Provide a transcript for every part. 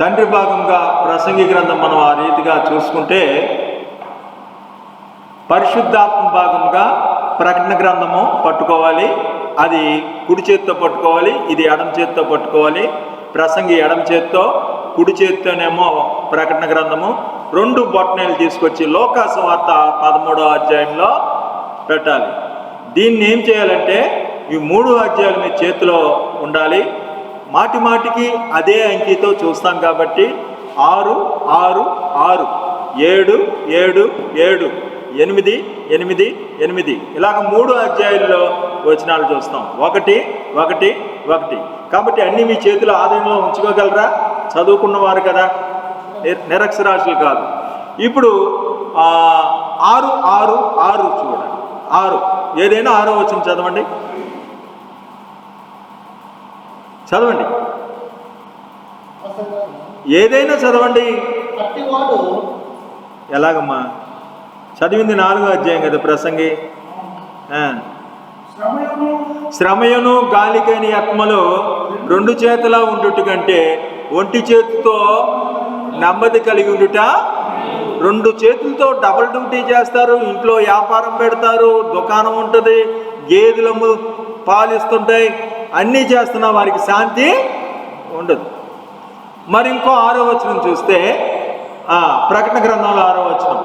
తండ్రి భాగంగా ప్రసంగి గ్రంథం మనం ఆ రీతిగా చూసుకుంటే, పరిశుద్ధాత్మ భాగంగా ప్రకటన గ్రంథము పట్టుకోవాలి, అది కుడి చేతితో పట్టుకోవాలి, ఇది ఎడమ చేతితో పట్టుకోవాలి. ప్రసంగి ఎడమ చేతితో, కుడి చేతితోనేమో ప్రకటన గ్రంథము. 2 బొట్టనేలు తీసుకొచ్చి లోకాసు వార్త 13వ అధ్యాయంలో పెట్టాలి. దీన్ని ఏం చేయాలంటే ఈ 3 అధ్యాయాలు మీ చేతిలో ఉండాలి. మాటి మాటికి అదే అంకితో చూస్తాం కాబట్టి 6 6 6 7 7 7 8 8 8 ఇలాగ 3 అధ్యాయుల్లో వచనాలు చూస్తాం. 1 1 1 కాబట్టి అన్నీ మీ చేతిలో ఆదాయంలో ఉంచుకోగలరా? చదువుకున్నవారు కదా, నిరక్షరాస్యులు కాదు. ఇప్పుడు 6 6 6 చూడండి. 6 ఏదైనా 6వ వచనం చదవండి. చదవండి, ఏదైనా చదవండి. ఎలాగమ్మా? చదివింది 4వ అధ్యాయం కదా ప్రసంగి. శ్రమయును గాలికని ఆత్మలు 2 చేతులా ఉండుట కంటే ఒంటి చేతితో నెమ్మది కలిగి ఉండుట. 2 చేతులతో డబుల్ డ్యూటీ చేస్తారు, ఇంట్లో వ్యాపారం పెడతారు, దుకాణం ఉంటుంది, గేదెలము పాలిస్తుంటాయి, అన్నీ చేస్తున్నా వారికి శాంతి ఉండదు. మరి ఇంకో 6వ వచనం చూస్తే ప్రకటన గ్రంథంలో 6వ వచనం.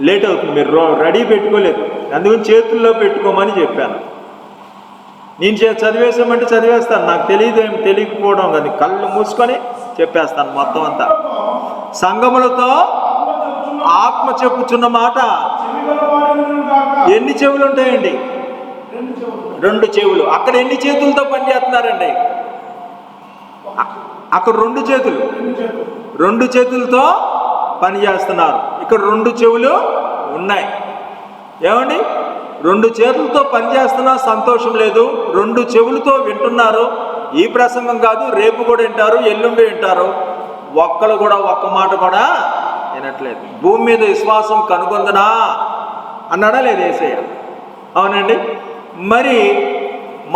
లేట్ అవుతుంది, మీరు రెడీ పెట్టుకోలేదు, అందుకని చేతుల్లో పెట్టుకోమని చెప్పాను. నేను చదివేసామంటే చదివేస్తాను, నాకు తెలియకపోవడం కానీ కళ్ళు మూసుకొని చెప్పేస్తాను మొత్తం అంతా. సంగములతో ఆత్మ చెప్పుచున్న మాట. ఎన్ని చెవులు ఉంటాయండి? 2 చెవులు. అక్కడ ఎన్ని చేతులతో పనిచేస్తున్నారండి? అక్కడ 2 చేతులు, 2 చేతులతో పనిచేస్తున్నారు. ఇక్కడ 2 చెవులు ఉన్నాయి. ఏమండి? 2 చేతులతో పనిచేస్తున్నా సంతోషం లేదు, 2 చెవులతో వింటున్నారు. ఈ ప్రసంగం కాదు, రేపు కూడా వింటారు, ఎల్లుండి వింటారు. ఒక్కరు కూడా ఒక్క మాట కూడా వినట్లేదు. భూమి మీద విశ్వాసం కనుగొందనా అన్నాడా లేదు యేసయ్య? అవునండి. మరి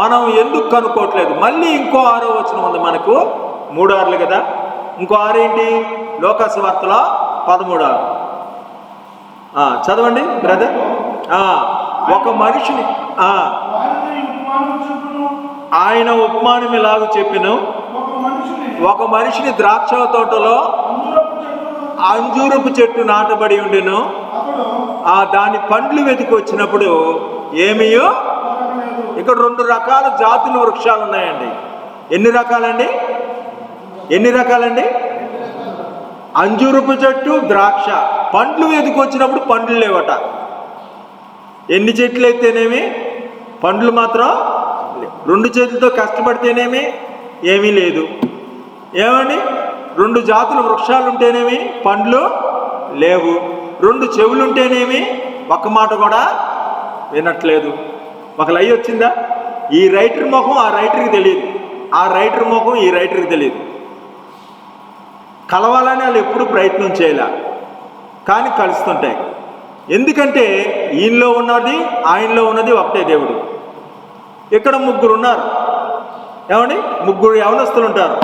మనం ఎందుకు కనుక్కోవట్లేదు? మళ్ళీ ఇంకో 6వ వచనం ఉంది మనకు. 3 6 కదా, ఇంకో 6 ఏంటి? లోకాసు వార్తలో 13 చదవండి బ్రదర్. ఒక మనిషిని ఆయన ఉపమానం ఇలాగ చెప్పిను. ఒక మనిషిని ద్రాక్ష తోటలో అంజూరపు చెట్టు నాటబడి ఉండెను. దాని పండ్లు వెతికి వచ్చినప్పుడు ఏమియో. ఇక్కడ 2 రకాల జాతుల వృక్షాలు ఉన్నాయండి. ఎన్ని రకాలండి? ఎన్ని రకాలండి? అంజూరపు చెట్టు, ద్రాక్ష. పండ్లు వెతికి వచ్చినప్పుడు పండ్లు లేవట. ఎన్ని చెట్లు అయితేనేమి పండ్లు మాత్రం 2 చేతులతో కష్టపడితేనేమి ఏమీ లేదు. ఏమండి? 2 జాతుల వృక్షాలు ఉంటేనేమి పండ్లు లేవు. 2 చెవులు ఉంటేనేమి ఒక్క మాట కూడా వినట్లేదు. ఒక లై వచ్చిందా? ఈ రైటర్ ముఖం ఆ రైటర్కి తెలియదు, ఆ రైటర్ ముఖం ఈ రైటర్కి తెలియదు. కలవాలని వాళ్ళు ఎప్పుడు ప్రయత్నం చేయలే, కానీ కలుస్తుంటాయి. ఎందుకంటే ఈయనలో ఉన్నది ఆయనలో ఉన్నది ఒకటే దేవుడు. ఇక్కడ 3 ఉన్నారు. ఏమండి? 3 యవనస్తులు ఉంటారు.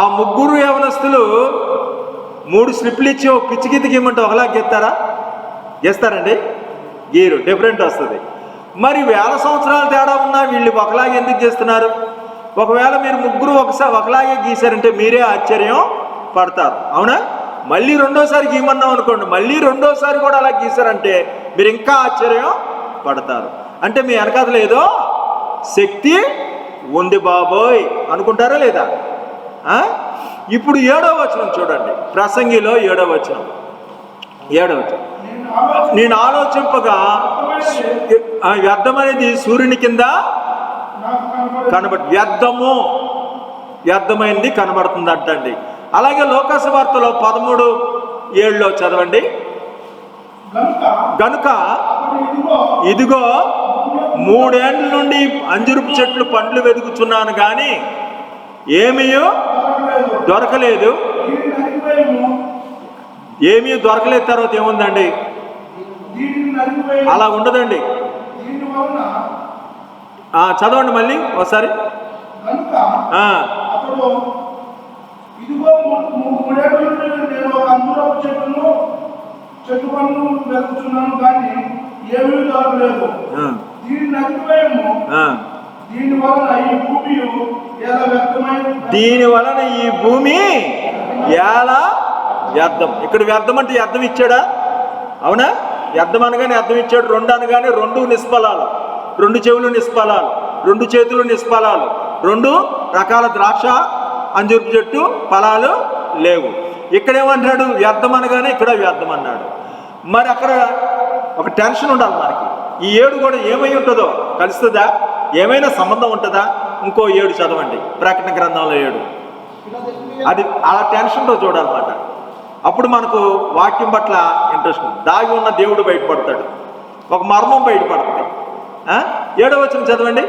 ఆ 3 యవనస్తులు 3 స్లిప్లు ఇచ్చి ఒక పిచ్చికితికి ఇమ్మంటే ఒకలా గెత్తారా? గెస్తారండి? గీరు, డిఫరెంట్ వస్తుంది. మరి 1000 సంవత్సరాల తేడా ఉన్నా వీళ్ళు ఒకలాగే ఎందుకు చేస్తున్నారు? ఒకవేళ మీరు 3 ఒకలాగే గీశారంటే మీరే ఆశ్చర్యం పడతారు. అవునా? మళ్ళీ 2వసారి గీయమన్నాం అనుకోండి, మళ్ళీ 2వసారి కూడా అలా గీశారంటే మీరు ఇంకా ఆశ్చర్యం పడతారు. అంటే మీ వెనకాతలో ఏదో శక్తి ఉంది బాబోయ్ అనుకుంటారా లేదా? ఇప్పుడు 7వ వచనం చూడండి. ప్రసంగిలో 7వ వచనం. 7వ వచనం. నేను ఆలోచింపగా వ్యర్థమనేది సూర్యుని కింద వ్యర్థమైంది కనబడుతుంది అంటండి. అలాగే లోకాసు వార్తలో 13:7 చదవండి. గనుక ఇదిగో 3 ఏళ్ళ నుండి అంజురపు చెట్లు పండ్లు వెతుకుచున్నాను కానీ ఏమీ దొరకలేదు. ఏమీ దొరకలేదు తర్వాత ఏముందండి? అలా ఉండదండి. చదవండి మళ్ళీ ఒకసారి. ప్రభువు, ఇదిగో 3 ఏళ్ళ నుండి నేను ఒక అంజూరపు చెట్టు పన్ను వెతుకుతున్నాను, కానీ ఏమీ దొరకలేదు. దీన్ని నరికివేయము, దీని వలన ఈ భూమి ఎలా వ్యర్థం. ఇక్కడ వ్యర్థం అంటే అర్థం ఇచ్చాడా? అవునా? వ్యర్థం అనగానే అర్థం ఇచ్చాడు. 2 అనగానే 2 నిష్ఫలాలు, 2 చెవులు నిష్ఫలాలు, 2 చేతులు నిష్ఫలాలు, 2 రకాల ద్రాక్ష అంజూరపు చెట్టు ఫలాలు లేవు. ఇక్కడేమంటాడు? వ్యర్థం అనగానే ఇక్కడ వ్యర్థం అన్నాడు. మరి అక్కడ ఒక టెన్షన్ ఉండాలి మనకి. ఈ 7 కూడా ఏమై ఉంటుందో కలుస్తుందా? ఏమైనా సంబంధం ఉంటుందా? ఇంకో 7 చదవండి, ప్రకటన గ్రంథంలో 7. అది అలా టెన్షన్తో చూడాలన్నమాట. అప్పుడు మనకు వాక్యం పట్ల ఇంట్రెస్ట్. దాగి ఉన్న దేవుడు బయటపడతాడు, ఒక మర్మం బయటపడుతుంది. 7వ వచనం చదవండి.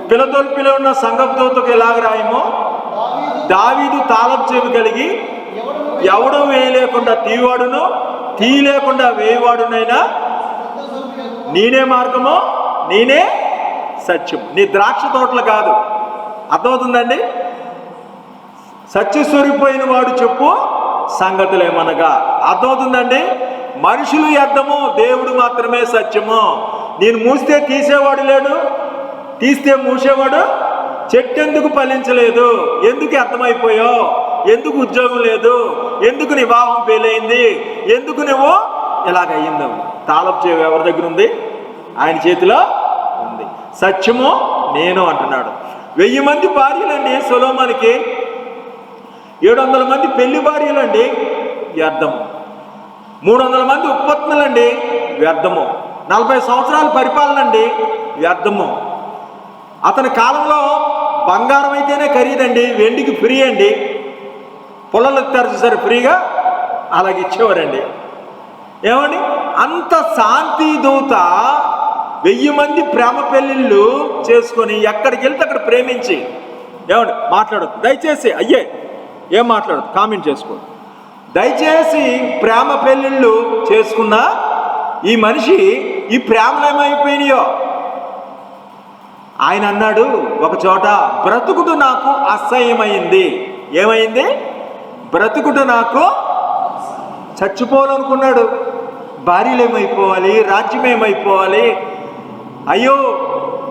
ఫిలదెల్ఫియాలో ఉన్న సంఘపు దూతకు ఎలాగ రాయమో, దావీదు తాళపు చెవి కలిగి ఎవడు వేయలేకుండా తీవాడును, తీయలేకుండా వేయవాడునైనా నేనే మార్గము, నేనే సత్యం. నీ ద్రాక్ష తోటలు కాదు. అర్థమవుతుందండి? సత్యస్వరూపోయిన వాడు చెప్పు సంగతులేమనగా. అర్థమవుతుందండి? మనుషులు వ్యర్థము, దేవుడు మాత్రమే సత్యము. నేను మూస్తే తీసేవాడు లేడు, తీస్తే మూసేవాడు. చెట్టు ఎందుకు ఫలించలేదు? ఎందుకు అర్థమైపోయావు? ఎందుకు ఉద్యోగం లేదు? ఎందుకు నీ వివాహం ఫెయిల్ అయింది? ఎందుకు నువ్వు ఇలాగయ్యిందో? తాళపు చెవి ఎవరి దగ్గర ఉంది? ఆయన చేతిలో ఉంది. సత్యము నేను అంటున్నాడు. 1000 మంది భార్యలండి సొలొమోనుకి, 700 మంది పెళ్లి భార్యలండి వ్యర్థము, 300 మంది ఉపపత్నులండి వ్యర్థము, 40 సంవత్సరాల పరిపాలన అండి వ్యర్థము. అతని కాలంలో బంగారం అయితేనే ఖరీదండి, వెండికి ఫ్రీ అండి. పొలాలు ఎత్తారు చూసారు ఫ్రీగా, అలాగే ఇచ్చేవారండి. ఏమండి? అంత శాంతి దూత 1000 మంది ప్రేమ పెళ్ళిళ్ళు చేసుకొని ఎక్కడికి వెళ్తే అక్కడ ప్రేమించి, ఏమండి మాట్లాడద్దు దయచేసి, అయ్యే ఏం మాట్లాడదు, కామెంట్ చేసుకోండి దయచేసి. ప్రేమ పెళ్ళిళ్ళు చేసుకున్న ఈ మనిషి ఈ ప్రేమలు ఏమైపోయినాయో. ఆయన అన్నాడు ఒక చోట, బ్రతుకుడు నాకు అసహ్యమైంది. ఏమైంది? బ్రతుకుడు నాకు, చచ్చిపోవాలనుకున్నాడు. భార్యలు ఏమైపోవాలి, రాజ్యం ఏమైపోవాలి, అయ్యో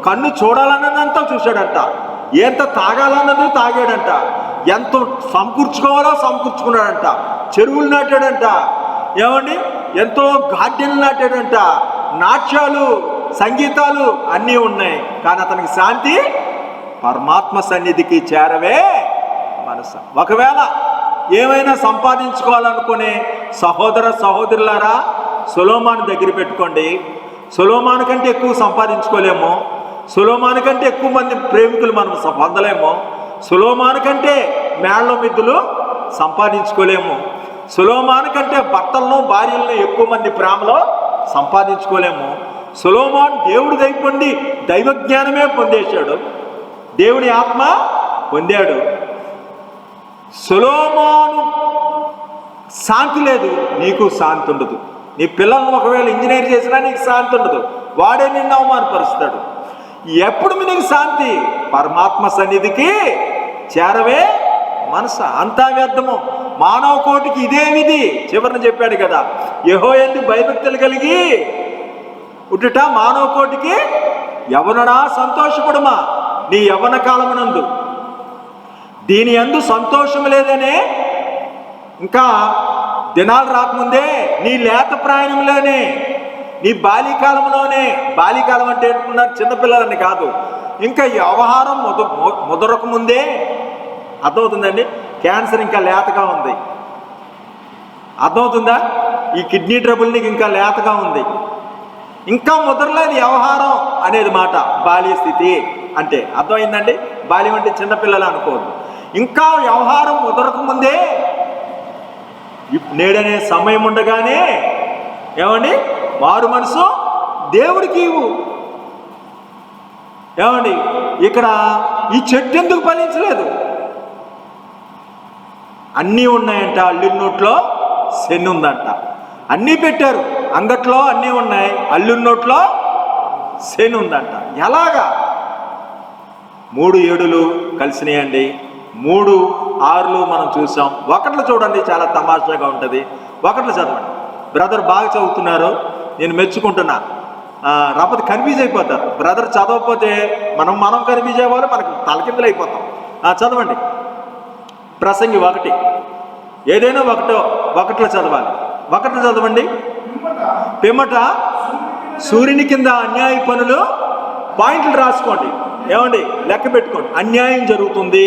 కన్ను చూడాలన్నదంతా చూశాడంట, ఎంత తాగాలన్నది తాగాడంట, ఎంత సమకూర్చుకోవాలో సమకూర్చుకున్నాడంట, చెరువులు నాటాడంట, ఏమండి ఎంతో గార్డెన్లు నాటాడంట, నాట్యాలు సంగీతాలు అన్నీ ఉన్నాయి. కానీ అతనికి శాంతి పరమాత్మ సన్నిధికి చేరవే మనసు. ఒకవేళ ఏమైనా సంపాదించుకోవాలనుకునే సహోదర సహోదరులారా, సొలొమోను దగ్గర పెట్టుకోండి. సొలొమోను కంటే ఎక్కువ సంపాదించుకోలేము, సొలొమోను కంటే ఎక్కువ మంది ప్రేమికులు మనం పొందలేము, సొలొమోను కంటే మేళ్ళ మిద్దులు సంపాదించుకోలేము, సొలొమోను కంటే భర్తలను భార్యలను ఎక్కువ మంది ప్రేమలో సంపాదించుకోలేము. సొలొమోను దేవుడి దైపొంది దైవ జ్ఞానమే పొందేశాడు, దేవుడి ఆత్మ పొందాడు. సొలొమోను శాంతి లేదు, నీకు శాంతి ఉండదు. నీ పిల్లలను ఒకవేళ ఇంజనీర్ చేసినా నీకు శాంతి ఉండదు, వాడే నిన్ను అవమానపరుస్తాడు. ఎప్పుడు నీకు శాంతి? పరమాత్మ సన్నిధికి చేరవే మనసు. అంతా వ్యర్థము. మానవ కోటికి ఇదే విధి. చివరిన చెప్పాడు కదా, యెహోవాయందు భయభక్తులు కలిగి ఉట్టుట మానవ కోటికి యవనడా సంతోషపడుమా నీ యవన కాలమునందు. దీని యందు సంతోషం లేదనే, ఇంకా దినాలు రాకముందే నీ లేత ప్రాయంలోనే, నీ బాల్యకాలంలోనే, బాల్యకాలం అంటే ఏంటున్నారు? చిన్నపిల్లలని కాదు, ఇంకా వ్యవహారం ముదరక ముందే. అర్థమవుతుందండి? క్యాన్సర్ ఇంకా లేతగా ఉంది. అర్థమవుతుందా? ఈ కిడ్నీ ట్రబుల్ నీకు ఇంకా లేతగా ఉంది, ఇంకా ముదరలేదు వ్యవహారం అనేది మాట. బాల్య స్థితి అంటే అర్థమైందండి? బాల్యం అంటే చిన్నపిల్లలు అనుకోవద్దు. ఇంకా వ్యవహారం ముదరక ముందే, నేడనే సమయం ఉండగానే ఏమండి మారు మనసు దేవుడికి ఇవ్వు. ఏమండి ఇక్కడ ఈ చెట్టు ఎందుకు ఫలించలేదు? అన్నీ ఉన్నాయంట, అల్లుడి నోట్లో శని ఉందంట. అన్నీ పెట్టారు అంగట్లో, అన్నీ ఉన్నాయి, అల్లుడి నోట్లో శని ఉందంట. ఎలాగా? 3 7లు కలిసినాయండి, 3 6లు మనం చూసాం. ఒకట్లు చూడండి, చాలా తమాషాగా ఉంటుంది. ఒకట్లు చదవండి. బ్రదర్ బాగా చదువుతున్నారు, నేను మెచ్చుకుంటున్నా. రాకపోతే కన్ఫ్యూజ్ అయిపోతారు. బ్రదర్ చదవకపోతే మనం కన్ఫ్యూజ్ అయ్యేవాళ్ళు, మనకు తలకిందులు అయిపోతాం. చదవండి. ప్రసంగి 1 ఏదైనా ఒకట్లో చదవాలి. ఒకట్లు చదవండి. పిమ్మట సూర్యుని కింద అన్యాయ పనులు, పాయింట్లు రాసుకోండి, ఏమండి లెక్క పెట్టుకోండి. అన్యాయం జరుగుతుంది,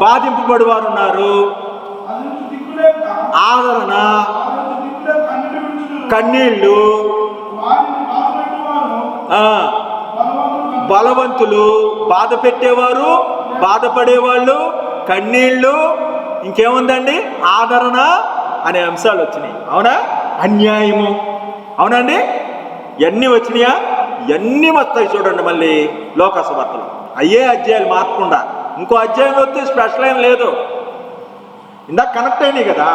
బాధింపబడి వారు ఉన్నారు, ఆదరణ, కన్నీళ్ళు, బలవంతులు, బాధ పెట్టేవారు, బాధపడేవాళ్ళు, కన్నీళ్ళు, ఇంకేముందండి ఆదరణ అనే అంశాలు వచ్చినాయి. అవునా? అన్యాయము, అవునండి, ఇవన్నీ వచ్చినాయా? ఇవన్నీ వస్తాయి చూడండి. మళ్ళీ లోకసువార్తలో అయ్యే అధ్యాయాలు మార్చకుండా ఇంకో అధ్యాయం వస్తే స్పెషల్ ఏం లేదు. ఇందాక కనెక్ట్ అయినాయి కదా,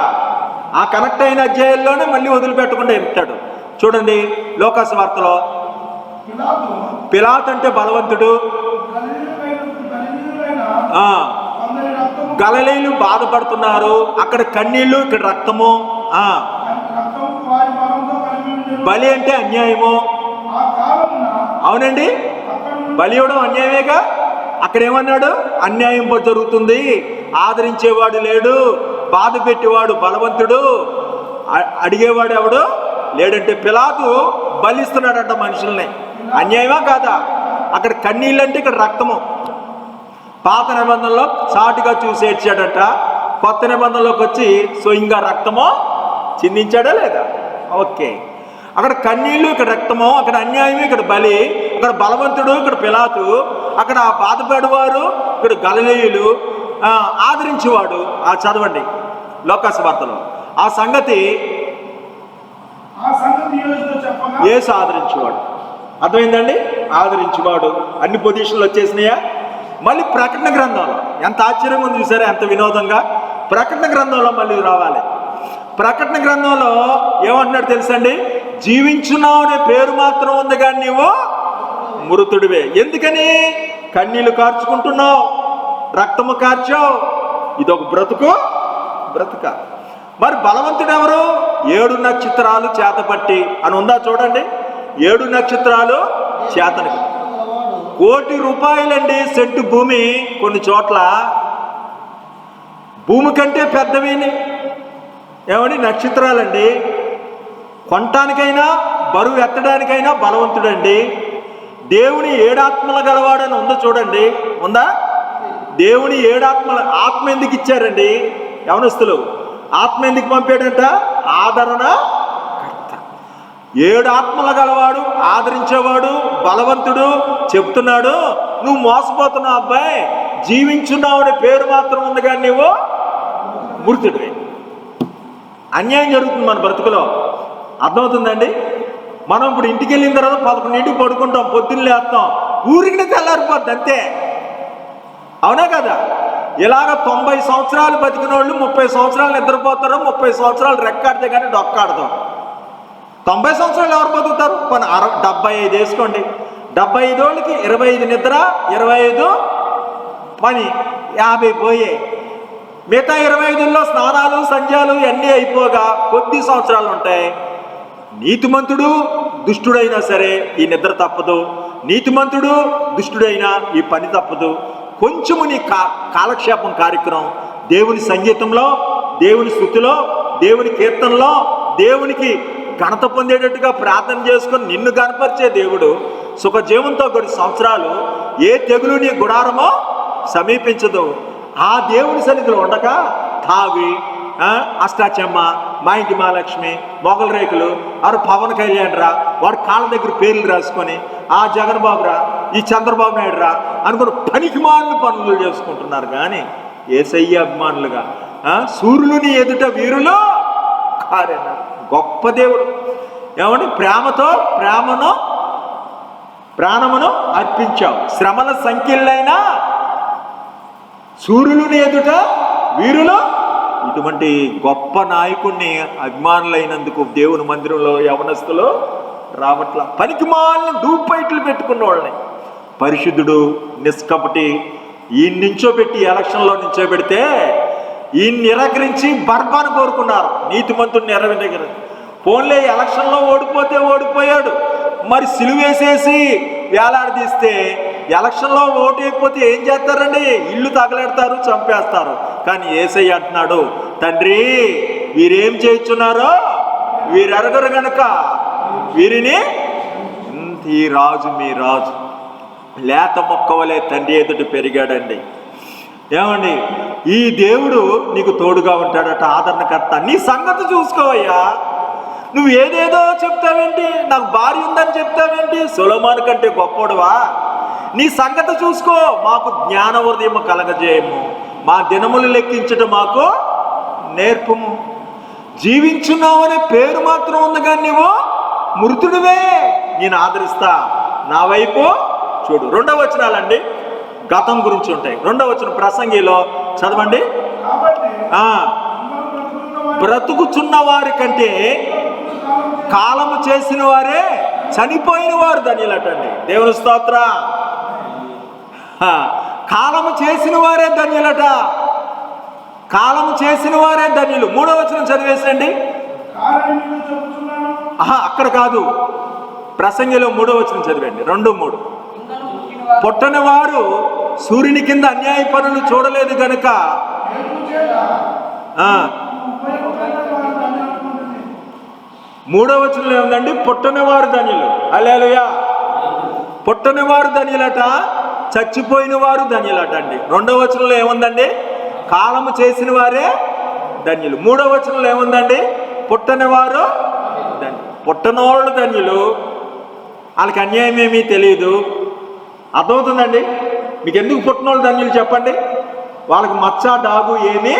ఆ కనెక్ట్ అయిన అధ్యాయాల్లోనే మళ్ళీ వదిలిపెట్టకుండా చెప్తాడు. చూడండి లోకసువార్తలో పిలాతు అంటే బలవంతుడు, గలిలయులు బాధపడుతున్నారు, అక్కడ కన్నీళ్లు, ఇక్కడ రక్తము. బలి అంటే అన్యాయము, అవునండి, బలి ఇవ్వడం అన్యాయమేగా. అక్కడ ఏమన్నాడు? అన్యాయం జరుగుతుంది, ఆదరించేవాడు లేడు, బాధ పెట్టేవాడు బలవంతుడు, అడిగేవాడు ఎవడు లేడంటే పిలాతు బలిస్తున్నాడంట మనుషుల్ని. అన్యాయమా కాదా? అక్కడ కన్నీళ్ళు అంటే ఇక్కడ రక్తము. పాత నిబంధనలో సాటుగా చూసి ఏడ్చాడట, కొత్త నిబంధనలోకి వచ్చి స్వయంగా రక్తమో చిందించాడా లేదా? ఓకే, అక్కడ కన్నీళ్ళు, ఇక్కడ రక్తము, అక్కడ అన్యాయము, ఇక్కడ బలి, అక్కడ బలవంతుడు, ఇక్కడ పిలాతు, అక్కడ బాధపడేవారు, ఇక్కడ గలిలయులు, ఆదరించేవాడు. చదవండి లోకసువార్తలో ఆ సంగతి యేసు ఆదరించేవాడు. అర్థమైందండి? ఆదరించేవాడు. అన్ని పొజిషన్లు వచ్చేసినాయా? మళ్ళీ ప్రకటన గ్రంథంలో ఎంత ఆశ్చర్యంగా ఉంది చూసారా, ఎంత వినోదంగా. ప్రకటన గ్రంథంలో మళ్ళీ రావాలి. ప్రకటన గ్రంథంలో ఏమంటున్నాడు తెలుసండి? జీవించున్నావు అనే పేరు మాత్రం ఉంది కానీ నీవు మృతుడివే. ఎందుకని? కన్నీళ్లు కార్చుకుంటున్నావు, రక్తము కార్చావు, ఇదొక బ్రతుక. మరి బలవంతుడు ఎవరు? 7 నక్షత్రాలు చేతపట్టి అని ఉందా చూడండి. 7 నక్షత్రాలు చేతని. ₹1,00,00,000 సెంటు భూమి. కొన్ని చోట్ల భూమి కంటే పెద్దవి ఏమని నక్షత్రాలండి. కొనటానికైనా బరువు ఎత్తడానికైనా బలవంతుడండి. దేవుని 7 ఆత్మలు గలవాడని ఉందో చూడండి. ఉందా? దేవుని 7 ఆత్మలు. ఆత్మ ఎందుకు ఇచ్చారండి యవనస్తులు? ఆత్మ ఎందుకు పంపాడంట? ఆదరణ కర్త. 7 ఆత్మలు గలవాడు, ఆదరించేవాడు, బలవంతుడు. చెప్తున్నాడు, నువ్వు మోసపోతున్నావు అబ్బాయి, జీవించున్నావు అనే పేరు మాత్రం ఉంది కానీ నువ్వు మృతుడివే. అన్యాయం జరుగుతుంది మన బ్రతుకులో. అర్థమవుతుందండి? మనం ఇప్పుడు ఇంటికి వెళ్ళిన తర్వాత 11ంటికి పడుకుంటాం, పొద్దున్న లేస్తాం, ఊరికి తెల్లారిపోద్ది అంతే. అవునా కదా? ఇలాగ 90 సంవత్సరాలు బతికిన వాళ్ళు 30 సంవత్సరాలు నిద్రపోతారు, 30 సంవత్సరాలు రెక్కాడితే కానీ డొక్కాడతాం. 90 సంవత్సరాలు ఎవరు బతుకుతారు? 75 వేసుకోండి. 75 వాళ్ళకి 25 నిద్ర, 25 పని, 50 పోయే. మిగతా 25లో స్నానాలు సంధ్యాలు అన్నీ అయిపోగా కొద్ది సంవత్సరాలు ఉంటాయి. నీతిమంతుడు దుష్టుడైనా సరే ఈ నిద్ర తప్పదు, నీతిమంతుడు దుష్టుడైనా ఈ పని తప్పదు. కొంచెము నీ కాలక్షేపం కార్యక్రమం దేవుని సంగీతంలో, దేవుని స్తుతిలో, దేవుని కీర్తనలో, దేవునికి ఘనత పొందేటట్టుగా ప్రార్థన చేసుకొని నిన్ను కనపరిచే దేవుడు సుఖజీవంతో కొన్ని సంవత్సరాలు ఏ తెగులు నీ గుడారమో సమీపించదు. ఆ దేవుని సన్నిధిలో ఉండక తాగి అష్టాచమ్మ, మా ఇంటి మహాలక్ష్మి, మొగల రేకులు, వారు పవన్ కళ్యాణ్ రా, వాడు కాళ్ళ దగ్గర పేర్లు రాసుకొని ఆ జగన్ బాబు రా, ఈ చంద్రబాబు నాయుడు రా అనుకుని పనికిమాలిన పనులు చేసుకుంటున్నారు. కానీ యేసయ్య అభిమానులుగా సూర్యుని ఎదుట వీరులు కారేనారు. గొప్ప దేవుడు. ఏమంటే ప్రేమతో ప్రాణమును అర్పించావు. శ్రమల సంఖ్యలైనా సూర్యుని ఎదుట వీరులు. ఇటువంటి గొప్ప నాయకుడిని అభిమానులైనందుకు దేవుని మందిరంలో యవనస్తులు రావట్ల. పనికిమాలిన డూపైట్లు పెట్టుకున్న వాళ్ళని, పరిశుద్ధుడు, నిష్కపటి, ఈ నించోబెట్టి ఎలక్షన్లో నించోబెడితే ఈ నిరాకరించి బర్బాను కోరుకున్నారు. నీతిమంతుడిని దగ్గర పోన్లే ఎలక్షన్లో ఓడిపోతే ఓడిపోయాడు, మరి సిలువేసేసి వేలాడదీస్తే ఎలక్షన్లో ఓటు అయిపోతే ఏం చేస్తారండి? ఇల్లు తగలెడతారు, చంపేస్తారు. కానీ యేసయ్య అంటున్నాడు, తండ్రి వీరేం చేయించున్నారో వీరెరగరు గనక వీరిని. ఈ రాజు మీ రాజు లేత మొక్కవలే తండ్రి ఎదుట పెరిగాడండి. ఏమండి, ఈ దేవుడు నీకు తోడుగా ఉంటాడట, ఆదరణకర్త. నీ సంగతి చూసుకోవయ్యా. నువ్వు ఏదేదో చెప్తావేంటి? నాకు భార్య ఉందని చెప్తావేంటి? సొలొమోను కంటే గొప్పోడువా? నీ సంగతి చూసుకో. మాకు జ్ఞాన హృదయం కలగజేయము, మా దినములు లెక్కించటం మాకు నేర్పము. జీవించున్నావు అనే పేరు మాత్రం ఉంది, కానీ నువ్వు మృతుడివే. నేను ఆదరిస్తా, నా వైపు చూడు. 2వ వచనాలండి గతం గురించి ఉంటాయి. 2వ వచనం ప్రసంగిలో చదవండి. బ్రతుకుచున్న వారి కంటే కాలము చేసిన వారే చనిపోయిన వారు ధన్యులటండి. దేవుని స్తోత్ర. కాలము చేసిన వారే ధన్యులట, కాలము చేసిన వారే ధన్యులు. 3వ వచనం చదివేసండి. అక్కడ కాదు, ప్రసంగిలో 3వ వచనం చదివండి. 2:3. పుట్టని వారు సూర్యుని కింద అన్యాయ పనులు చూడలేదు గనుక 3వ వచనంలో ఏముందండి? పుట్టని వారు ధన్యులు. హల్లెలూయా. పుట్టని వారు ధన్యులట, చచ్చిపోయిన వారు ధన్యులట అండి. 2వ వచనంలో ఏముందండి? కాలము చేసిన వారే ధన్యులు. 3వ వచనంలో ఏముందండి? పుట్టని వారు ధన్యులు. పుట్టనోళ్ళు ధన్యులు, వాళ్ళకి అన్యాయం ఏమీ తెలియదు. అర్థమవుతుందండి? మీకు ఎందుకు పుట్టినోళ్ళు ధన్యులు చెప్పండి? వాళ్ళకి మచ్చ డాగు ఏమీ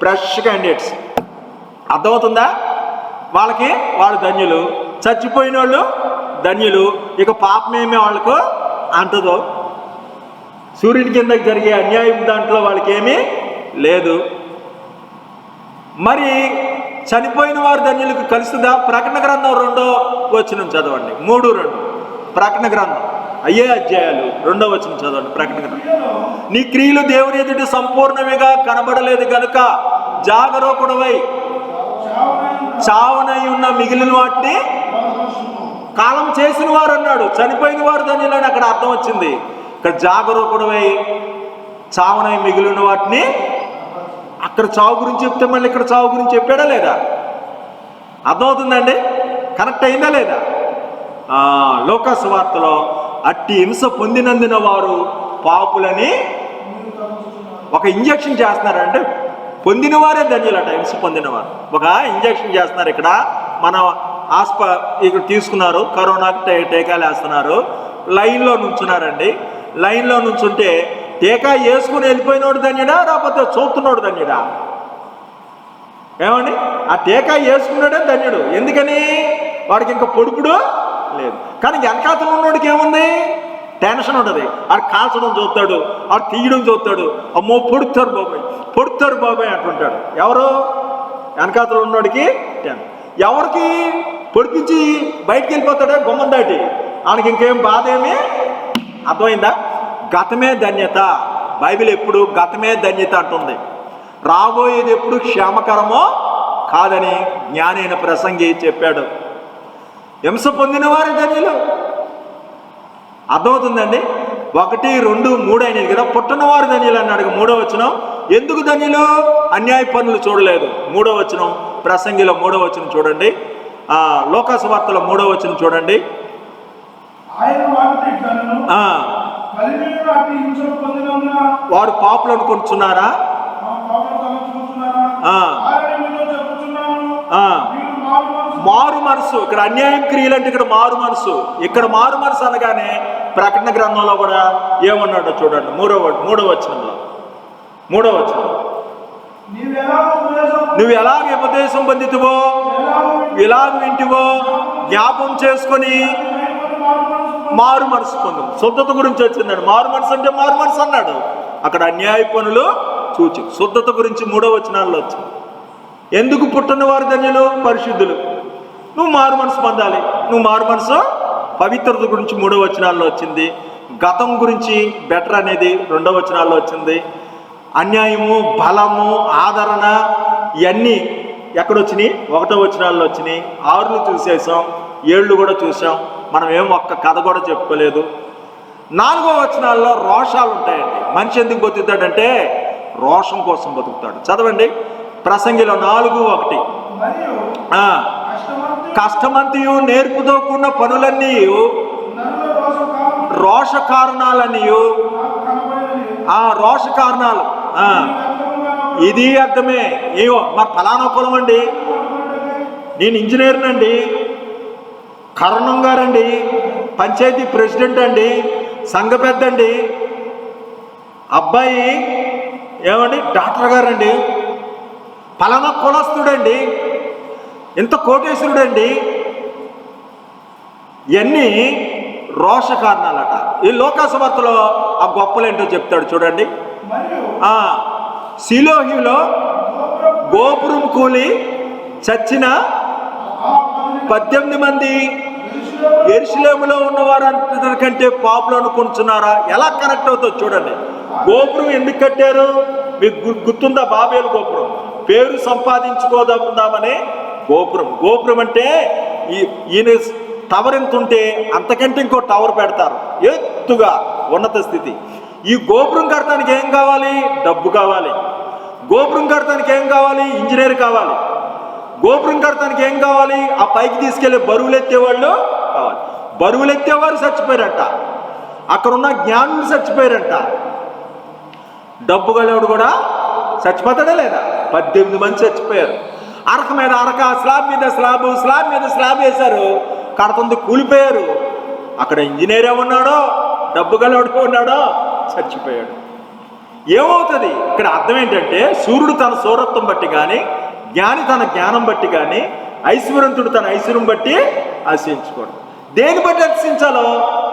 ఫ్రెష్ క్యాండిడేట్స్. అర్థమవుతుందా? వాళ్ళకి వాళ్ళు ధన్యులు. చచ్చిపోయిన వాళ్ళు ధన్యులు. ఇక పాపమేమీ వాళ్ళకు అంటదో. సూర్యుని కిందకి జరిగే అన్యాయం దాంట్లో వాళ్ళకి ఏమీ లేదు. మరి చనిపోయిన వారు ధన్యులకు కలుస్తుందా? ప్రకటన గ్రంథం 2వ వచనం చదవండి. 3:2 ప్రకటన గ్రంథం అయ్యే అధ్యాయాలు 2వ వచనం చదవండి. ప్రకటన గ్రంథం. నీ క్రియలు దేవుని ఎదుట సంపూర్ణమేగా కనబడలేదు కనుక జాగరూకుడవై చావనై ఉన్న మిగిలిన వాటిని కాలం చేసిన వారు అన్నాడు. చనిపోయిన వారు ధన్యులని అక్కడ అర్థం వచ్చింది. ఇక్కడ జాగరూకుడవై చావనై మిగిలిన వాటిని, అక్కడ చావు గురించి చెప్తే మళ్ళీ ఇక్కడ చావు గురించి చెప్పాడా లేదా? అర్థమవుతుందండి? కనెక్ట్ అయిందా లేదా? లోకా సువార్తలో అట్టి హింస పొందినందున వారు పాపులని ఒక ఇంజక్షన్ చేస్తున్నారంటే పొందిన వారే ధన్యులట. హింస పొందినవారు ఒక ఇంజక్షన్ చేస్తున్నారు. ఇక్కడ మన ఇక్కడ తీసుకున్నారు, కరోనాకి టీకాలు వేస్తున్నారు. లైన్లో నుంచున్నారండి. లైన్లో నుంచుంటే టీకా వేసుకుని వెళ్ళిపోయినోడు ధన్యుడా, రాకపోతే చూస్తున్నాడు ధన్యుడా? ఏమండి? ఆ టీకా వేసుకున్నాడే ధన్యుడు. ఎందుకని? వాడికి ఇంకా పొడుపుడు లేదు. కానీ వెనకాతలు ఉన్నోడికి ఏముంది? టెన్షన్ ఉంటుంది. ఆడు కాల్చడం చూస్తాడు, ఆడు తీయడం చూస్తాడు. అమ్మో పొడుతారు బాబాయ్, పొడుతారు బాబాయ్ అంటుంటాడు. ఎవరు? వెనకాతలు ఉన్నోడికి ఎవరికి పొడిపించి బయటికి వెళ్ళిపోతాడే గుమ్మం దాటి. ఆయనకి ఇంకేం బాధ ఏమి? అర్థమైందా? గతమే ధన్యత. బైబిల్ ఎప్పుడు గతమే ధన్యత అంటుంది. రాబోయేది ఎప్పుడు క్షేమకరమో కాదని జ్ఞానైన ప్రసంగి చెప్పాడు. హింస పొందిన వారి ధన్యులు. అర్థమవుతుందండి? 1, 2, 3 అయినది కదా. పుట్టిన వారు ధన్యులు అన్నాడు. 3వ వచనం ఎందుకు ధన్యులు? అన్యాయ పనులు చూడలేదు. 3వ వచనం ప్రసంగిలో 3వ వచనం చూడండి. లోకా సువార్తలో 3వ వచనం చూడండి. వారు పాపులు అనుకుంటున్నారా? మారు మనసు. ఇక్కడ అన్యాయం క్రియలు అంటే ఇక్కడ మారు మనసు. ఇక్కడ మారు మనసు అనగానే ప్రకటన గ్రంథంలో కూడా ఏమన్నాడో చూడండి. 3వ వచనంలో నువ్వు ఎలాగ ఉపదేశం పొందితివో ఎలాగ వింటివో జ్ఞాపం చేసుకొని మారు మనసు పొందు. శుద్ధత గురించి వచ్చిందండి. మారు మనసు అంటే మారు మనసు అన్నాడు. అక్కడ అన్యాయ పనులు చూచి శుద్ధత గురించి 3వ వచనాల్లో వచ్చింది. ఎందుకు పుట్టిన వారు ధన్యులు? పరిశుద్ధులు. నువ్వు మారు మనసు పొందాలి. నువ్వు మారు మనసు పవిత్రత గురించి 3వ వచనాల్లో వచ్చింది. గతం గురించి బెటర్ అనేది 2వ వచనాల్లో వచ్చింది. అన్యాయము, బలము, ఆదరణ ఇవన్నీ ఎక్కడొచ్చినాయి? 1వ వచనాల్లో వచ్చినాయి. 6 చూసేసాం, 7 కూడా చూసాం. మనం ఏం ఒక్క కథ కూడా చెప్పుకోలేదు. 4వ వచనాల్లో రోషాలు ఉంటాయండి. మనిషి ఎందుకు బతుకుతాడంటే రోషం కోసం బతుకుతాడు. చదవండి, ప్రసంగిలో 4:1. కష్టమంతియు నేర్పుతో కూడిన పనులన్నీ రోష కారణాలన్నీ రోష కారణాలు. ఇది అర్థమే. ఏవో మా ఫలానా కులం అండి, నేను ఇంజనీర్నండి, కరణం గారండి పంచాయతీ ప్రెసిడెంట్ అండి, సంఘ పెద్దండి, అబ్బాయి ఏమండి డాక్టర్ గారండి, ఫలానా కులస్తుడండి, ఇంత కోటేశ్వరుడండి. ఇవన్నీ రోష కారణాలట. ఈ లోకాసువార్తలో ఆ గొప్పలేంటో చెప్తాడు చూడండి. సిలోహిలో గోపురం కూలి చచ్చిన 18 మంది యెరూషలేములో ఉన్నవారు కంటే పాపులు అనుకుంటున్నారా? ఎలా కనెక్ట్ అవుతుందో చూడండి. గోపురం ఎందుకు కట్టారు? మీకు గుర్తుందా? బాబేలు గోపురం, పేరు సంపాదించుకోదామనే గోపురం. గోపురం అంటే ఈయన టవర్ ఎంత ఉంటే అంతకంటే ఇంకో టవర్ పెడతారు, ఎత్తుగా ఉన్నత స్థితి. ఈ గోపురం కడతానికి ఏం కావాలి? డబ్బు కావాలి. గోపురం కడతానికి ఏం కావాలి? ఇంజనీర్ కావాలి. గోపురం కడతానికి ఏం కావాలి? ఆ పైకి తీసుకెళ్లే బరువులు ఎత్తేవాళ్ళు కావాలి. బరువులు ఎత్తేవారు చచ్చిపోయారంట, అక్కడున్న జ్ఞానులు చచ్చిపోయారంట. డబ్బు గలవాడు కూడా చచ్చిపోతాడా లేదా? 18 మంది చచ్చిపోయారు. అరక మీద అరక, స్లాబ్ మీద స్లాబ్, స్లాబ్ మీద స్లాబ్ వేశారు, కడుతుంది కూలిపోయారు. అక్కడ ఇంజనీర్ ఉన్నాడో, డబ్బు గలవాడు ఉన్నాడో చచ్చిపోయాడు. ఏమవుతుంది ఇక్కడ? అర్థం ఏంటంటే సూర్యుడు తన సౌరత్వం బట్టి కానీ, జ్ఞాని తన జ్ఞానం బట్టి కానీ, ఐశ్వర్యంతుడు తన ఐశ్వర్యం బట్టి ఆశించుకోడు. దేని బట్టి అర్చించాలో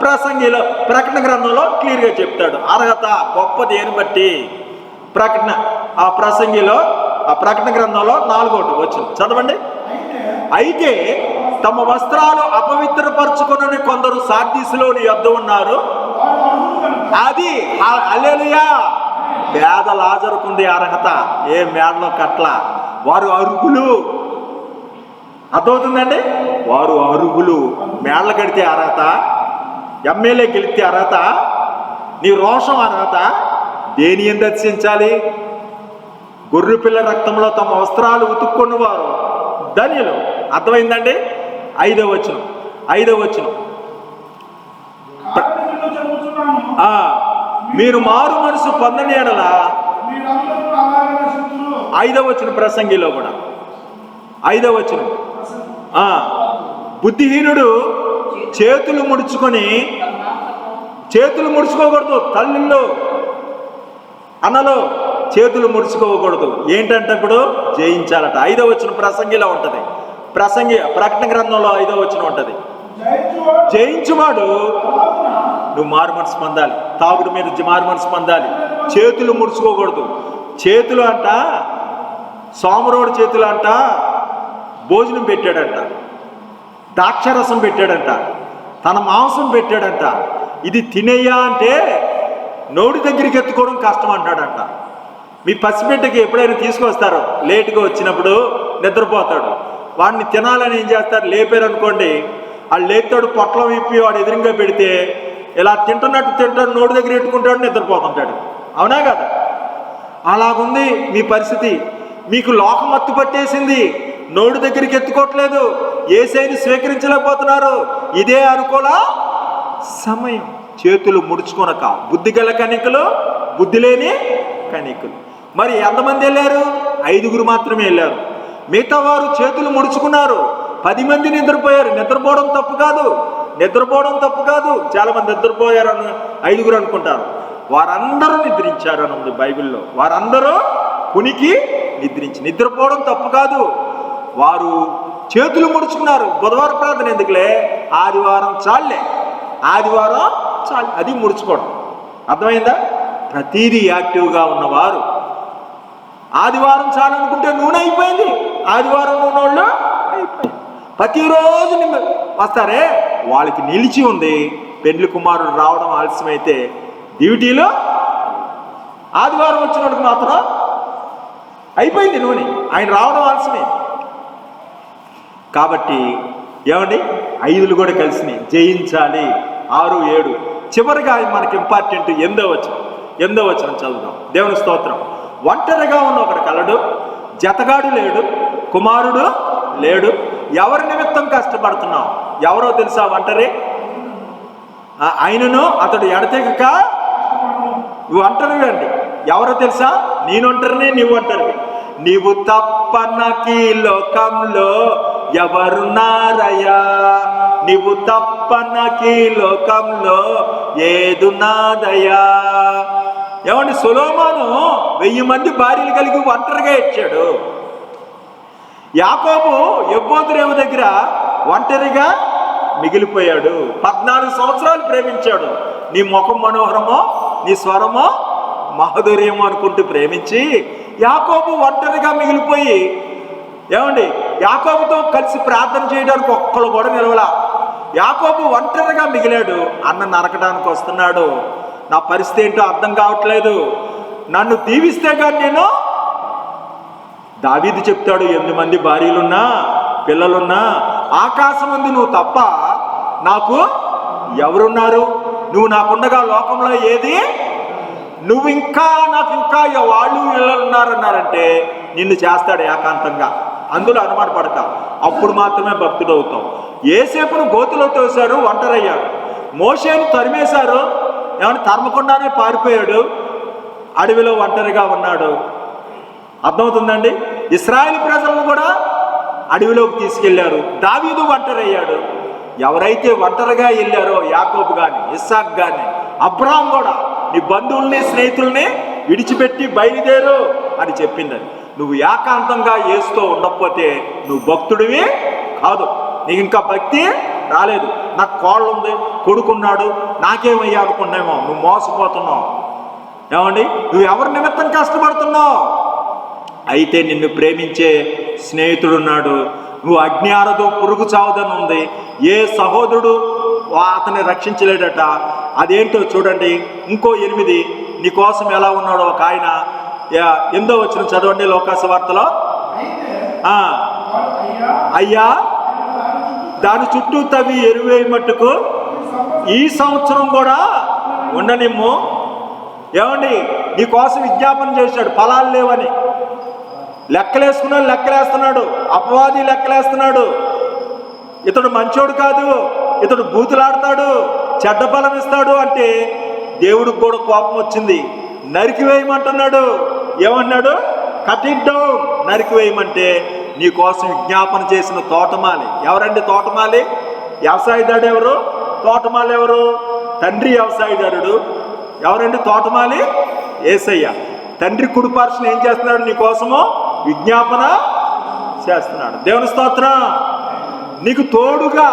ప్రసంగిలో, ప్రకటన గ్రంథంలో క్లియర్గా చెప్తాడు. అర్హత గొప్ప దేని బట్టి? ప్రకటన ఆ ప్రసంగిలో, ఆ ప్రకటన గ్రంథంలో 4వ వచనం చదవండి. అయితే తమ వస్త్రాలు అపవిత్రపరచుకుని కొందరు సార్దీసులోని యొద్ద ఉన్నారు. అది హల్లెలూయా. పేద లాజరుకుంది అర్హత, ఏ మేడలో కట్ల. వారు అర్హులు. అర్థమవుతుందండి? వారు అర్హులు. మేడలు కడితే అర్హత, ఎమ్మెల్యే గెలిస్తే అర్హత, నీ రోషం అర్హత. దేని ఎంత దర్శించాలి? గొర్రె పిల్ల రక్తంలో తమ వస్త్రాలు ఉతుక్కున్నవారు ధన్యులు. అర్థమైందండి? 5వ వచనం. మీరు మారు మనసు పొందని ఎడల 5వ వచనం ప్రసంగిలో కూడా 5వ వచనం. బుద్ధిహీనుడు చేతులు ముడుచుకోకూడదు. తల్లిలో అన్నలో చేతులు ముడుచుకోకూడదు. ఏంటంటే ఇప్పుడు జయించాలట. 5వ వచనం ప్రసంగిలో ఉంటుంది. ప్రకటన గ్రంథంలో 5వ వచనం ఉంటుంది. జయించువాడు నువ్వు మారు మనసు పొందాలి. తాగుడు మీద మారు మనసు పొందాలి. చేతులు ముడుచుకోకూడదు. చేతులు అంట, సోమరోడు చేతులు అంట భోజనం పెట్టాడంట, ద్రాక్షరసం పెట్టాడంట, తన మాంసం పెట్టాడంట. ఇది తినేయ్యా అంటే నోటి దగ్గరికి ఎత్తుకోవడం కష్టం అంటాడంట. మీ పసిబిడ్డకి ఎప్పుడైనా తీసుకొస్తారు, లేటుగా వచ్చినప్పుడు నిద్రపోతాడు, వాడిని తినాలని ఏం చేస్తారు? లేపారు అనుకోండి, వాళ్ళు లేపుతాడు, పొట్లం విప్పి వాడు ఎదురుగా పెడితే ఇలా తింటున్నట్టు తింటాడు, నోటి దగ్గర ఎట్టుకుంటాడు, నిద్రపోతుంటాడు. అవునా కదా? అలాగుంది మీ పరిస్థితి. మీకు లోకం మత్తు పట్టేసింది, నోటి దగ్గరికి ఎత్తుకోవట్లేదు, యేసయ్యని స్వీకరించలేకపోతున్నారు. ఇదే అనుకూల సమయం. చేతులు ముడుచుకొనక. బుద్ధి గల కనికలు, బుద్ధి లేని కనికలు. మరి ఎంతమంది వెళ్ళారు? 5గురు మాత్రమే వెళ్ళారు. మిగతా వారు చేతులు ముడుచుకున్నారు. 10 మంది నిద్రపోయారు. నిద్రపోవడం తప్పు కాదు. చాలా మంది నిద్రపోయారని 5గురు అనుకుంటారు. వారందరూ నిద్రించారు అని ఉంది బైబిల్లో. వారందరూ కునికి నిద్రపోవడం తప్పు కాదు. వారు చేతులు ముడుచుకున్నారు. బుధవారం ప్రార్థన ఎందుకులే, ఆదివారం చాలే, అది ముడుచుకోవడం. అర్థమైందా? ప్రతిదీ యాక్టివ్గా ఉన్నవారు. ఆదివారం చాలనుకుంటే నూనె అయిపోయింది. ఆదివారం నూనె వాళ్ళు అయిపోయింది. ప్రతిరోజు వస్తారే, వాళ్ళకి నిలిచి ఉంది, పెండ్లి కుమారుడు రావడం ఆలస్యమైతే డ్యూటీలో ఆదివారం వచ్చినోడికి మాత్రం అయిపోయింది నూనె, ఆయన రావడం ఆలస్యమైంది. కాబట్టి ఏమండి 5 కూడా కలిసినాయి, జయించాలి. 6, 7 చివరిగా మనకి ఇంపార్టెంట్ 8వ వచనం చదువుదాం. దేవుని స్తోత్రం. ఒంటరిగా ఉన్న ఒకడు కలడు, జతగాడు లేడు, కుమారుడు లేడు. ఎవరి నిమిత్తం కష్టపడుతున్నావు? ఎవరో తెలుసా ఒంటరి? ఆయనను అతడు ఎడతెగక నువ్వు ఒంటరివి అండి. ఎవరో తెలుసా? నేను ఒంటరిని, నీవు ఒంటరివి. నీవు తప్ప నాకీ లోకంలో ఎవరున్నారయ్యా, నీవు తప్ప నాకీ లోకంలో ఏదున్నాదయ్యా. ఏమండి, సొలొమోను 1000 మంది భార్యలు కలిగి ఒంటరిగా ఇచ్చాడు. యాకోబు యబ్బోతు దగ్గర ఒంటరిగా మిగిలిపోయాడు. 14 సంవత్సరాలు ప్రేమించాడు. నీ ముఖం మనోహరమో, నీ స్వరమో మహధుర్యమో అనుకుంటూ ప్రేమించి యాకోబు ఒంటరిగా మిగిలిపోయి, ఏమండి, యాకోబుతో కలిసి ప్రార్థన చేయడానికి ఒక్కళ్ళు కూడా నిలవలా. యాకోబు ఒంటరిగా మిగిలాడు. అన్న నరకడానికి వస్తున్నాడు. నా పరిస్థితి ఏంటో అర్థం కావట్లేదు, నన్ను దీవిస్తే కానీ నేను. దావీదు చెప్తాడు, 8 మంది భార్యలున్నా పిల్లలున్నా ఆకాశం ముందు నువ్వు తప్ప నాకు ఎవరున్నారు? నువ్వు నాకుండగా లోకంలో ఏది? నువ్వు నాకు ఇంకా వాళ్ళు పిల్లలు ఉన్నారన్నారంటే నిన్ను చేస్తాడు ఏకాంతంగా. అందులో అనుమాన పడక, అప్పుడు మాత్రమే భక్తుడు అవుతావు. యేసేపును గోతులో తోశారు, ఒంటరయ్యాడు. మోషేను తరిమేశారు, ఏమన్నా తరమకుండానే పారిపోయాడు, అడవిలో ఒంటరిగా ఉన్నాడు. అర్థమవుతుందండి? ఇశ్రాయేలు ప్రజలను కూడా అడవిలోకి తీసుకెళ్లారు. దావీదు ఒంటరయ్యాడు. ఎవరైతే ఒంటరిగా వెళ్ళారో యాకోబు కానీ, ఇస్సాకు కానీ, అబ్రాహాం కూడా నీ బంధువుల్ని స్నేహితుల్ని విడిచిపెట్టి బయలుదేరు అని చెప్పిందని. నువ్వు ఏకాంతంగా యేసుతో ఉండకపోతే నువ్వు భక్తుడివి కాదు. నీకు ఇంకా భక్తి రాలేదు. నాకు కోళ్ళు ఉంది, కొడుకున్నాడు, నాకేమయ్యా అనుకున్నామో నువ్వు మోసపోతున్నావు. ఏమండి, నువ్వు ఎవరి నిమిత్తం కష్టపడుతున్నావు? అయితే నిన్ను ప్రేమించే స్నేహితుడున్నాడు. నువ్వు అగ్ని ఆరదు, పురుగు చావదని ఉంది. ఏ సహోదరుడు అతన్ని రక్షించలేడట. అదేంటో చూడండి. ఇంకో 8 నీ కోసం ఎలా ఉన్నాడో ఒక ఆయన. 8వ వచనం చదవండి లోకాసు వార్తలో. అయ్యా, దాని చుట్టూ తవ్వి ఎరువేయి మట్టుకు ఈ సంవత్సరం కూడా ఉండనిమ్ము. ఏమండి, నీ కోసం విజ్ఞాపన చేశాడు, ఫలాలు లేవని. లెక్కలేసుకున్నాడు, లెక్కలేస్తున్నాడు. అపవాది లెక్కలేస్తున్నాడు. ఇతడు మంచోడు కాదు, ఇతడు బూతులాడతాడు, చెడ్డ బలం ఇస్తాడు అంటే దేవుడికి కూడా కోపం వచ్చింది. నరికివేయమంటున్నాడు. ఏమన్నాడు? కట్ ఇట్ డౌన్, నరికివేయమంటే నీ కోసం విజ్ఞాపన చేసిన తోటమాలి. ఎవరండి తోటమాలి? వ్యవసాయదారుడు ఎవరు? తోటమాలి ఎవరు? తండ్రి వ్యవసాయదారుడు. ఎవరండి తోటమాలి? యేసయ్య. తండ్రి కుడిపార్శ్వన ఏం చేస్తున్నాడు? నీ కోసము విజ్ఞాపన చేస్తున్నాడు. దేవుని స్తోత్రం. నీకు తోడుగా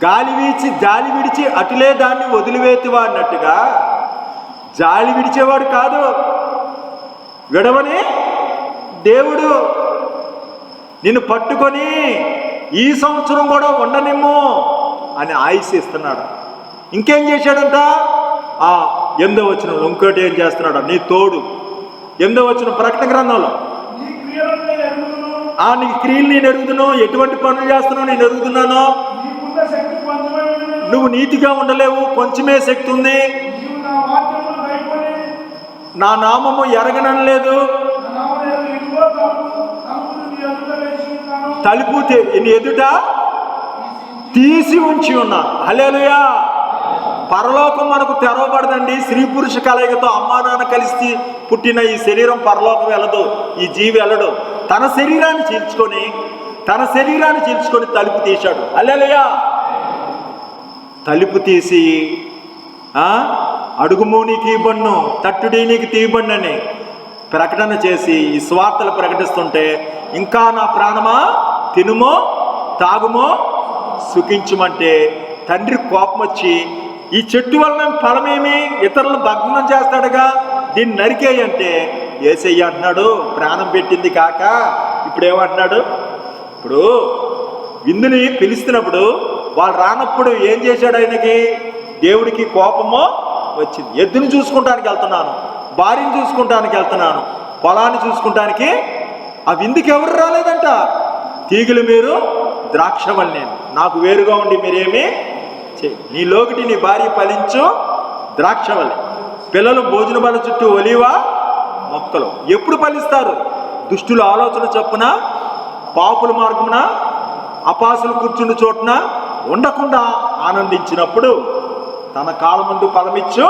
గాలి వీచి జాలి విడిచి అటులే దాన్ని వదిలివేతివా అన్నట్టుగా జాలి విడిచేవాడు కాదు, విడవని దేవుడు. నిన్ను పట్టుకొని ఈ సంవత్సరం కూడా ఉండనిమ్ము అని ఆయుష్ ఇస్తున్నాడు. ఇంకేం చేశాడంట? 8వ వచనం ఇంకోటి ఏం చేస్తున్నాడు? నీ తోడు. 8వ వచనం ప్రకటన గ్రంథంలో, నీ క్రియలు నేను ఎరుగుదును, ఎటువంటి పనులు చేస్తున్నావు నేను ఎరుగుతున్నాను. నువ్వు నీతిగా ఉండలేవు, కొంచెమే శక్తి ఉంది. నా నామము ఎరగనలేదు, తలుపు నీ ఎదుట తీసి ఉంచి ఉన్నాను. హల్లెలూయా. పరలోకం మనకు తెరవబడదండి. స్త్రీ పురుష కలయికతో అమ్మా నాన్న కలిసి పుట్టిన ఈ శరీరం పరలోకం వెళ్ళదు, ఈ జీవి వెళ్ళడు. తన శరీరాన్ని చీల్చుకొని తలుపు తీశాడు. హల్లెలూయా. తలుపు తీసి అడుగుము నీకు ఇవ్వను, తట్టుడి నీకు తీయబడినని ప్రకటన చేసి ఈ స్వార్థలు ప్రకటిస్తుంటే, ఇంకా నా ప్రాణమా తినుమో తాగుమో సుఖించమంటే తండ్రి కోపం వచ్చి, ఈ చెట్టు వలన ఫలమేమి? ఇతరులను భగ్నం చేస్తాడుగా, దీన్ని నరికేయంటే యేసయ్య అంటున్నాడు, ప్రాణం పెట్టింది కాక ఇప్పుడు ఏమంటున్నాడు? ఇప్పుడు విందుని పిలుస్తున్నప్పుడు వాళ్ళు రానప్పుడు ఏం చేశాడు ఆయనకి? దేవుడికి కోపము వచ్చింది. ఎద్దుని చూసుకుంటానికి వెళ్తున్నాను, భార్యను చూసుకుంటానికి వెళ్తున్నాను, పొలాన్ని చూసుకుంటానికి, ఆ విందుకి ఎవరు రాలేదంట? తీగలు మీరు, ద్రాక్షవల్లి నేను, నాకు వేరుగా ఉండి మీరేమి చేయి. నీ లోకిటి నీ భార్య ఫలించు ద్రాక్షవల్లి, పిల్లలు భోజన బల చుట్టూ ఒలివ మొక్కలు. ఎప్పుడు ఫలిస్తారు? దుష్టుల ఆలోచన చొప్పున, పాపుల మార్గమున, అపాసులు కూర్చుండి చోటున ఉండకుండా ఆనందించినప్పుడు తన కాలమందు ఫలమిచ్చు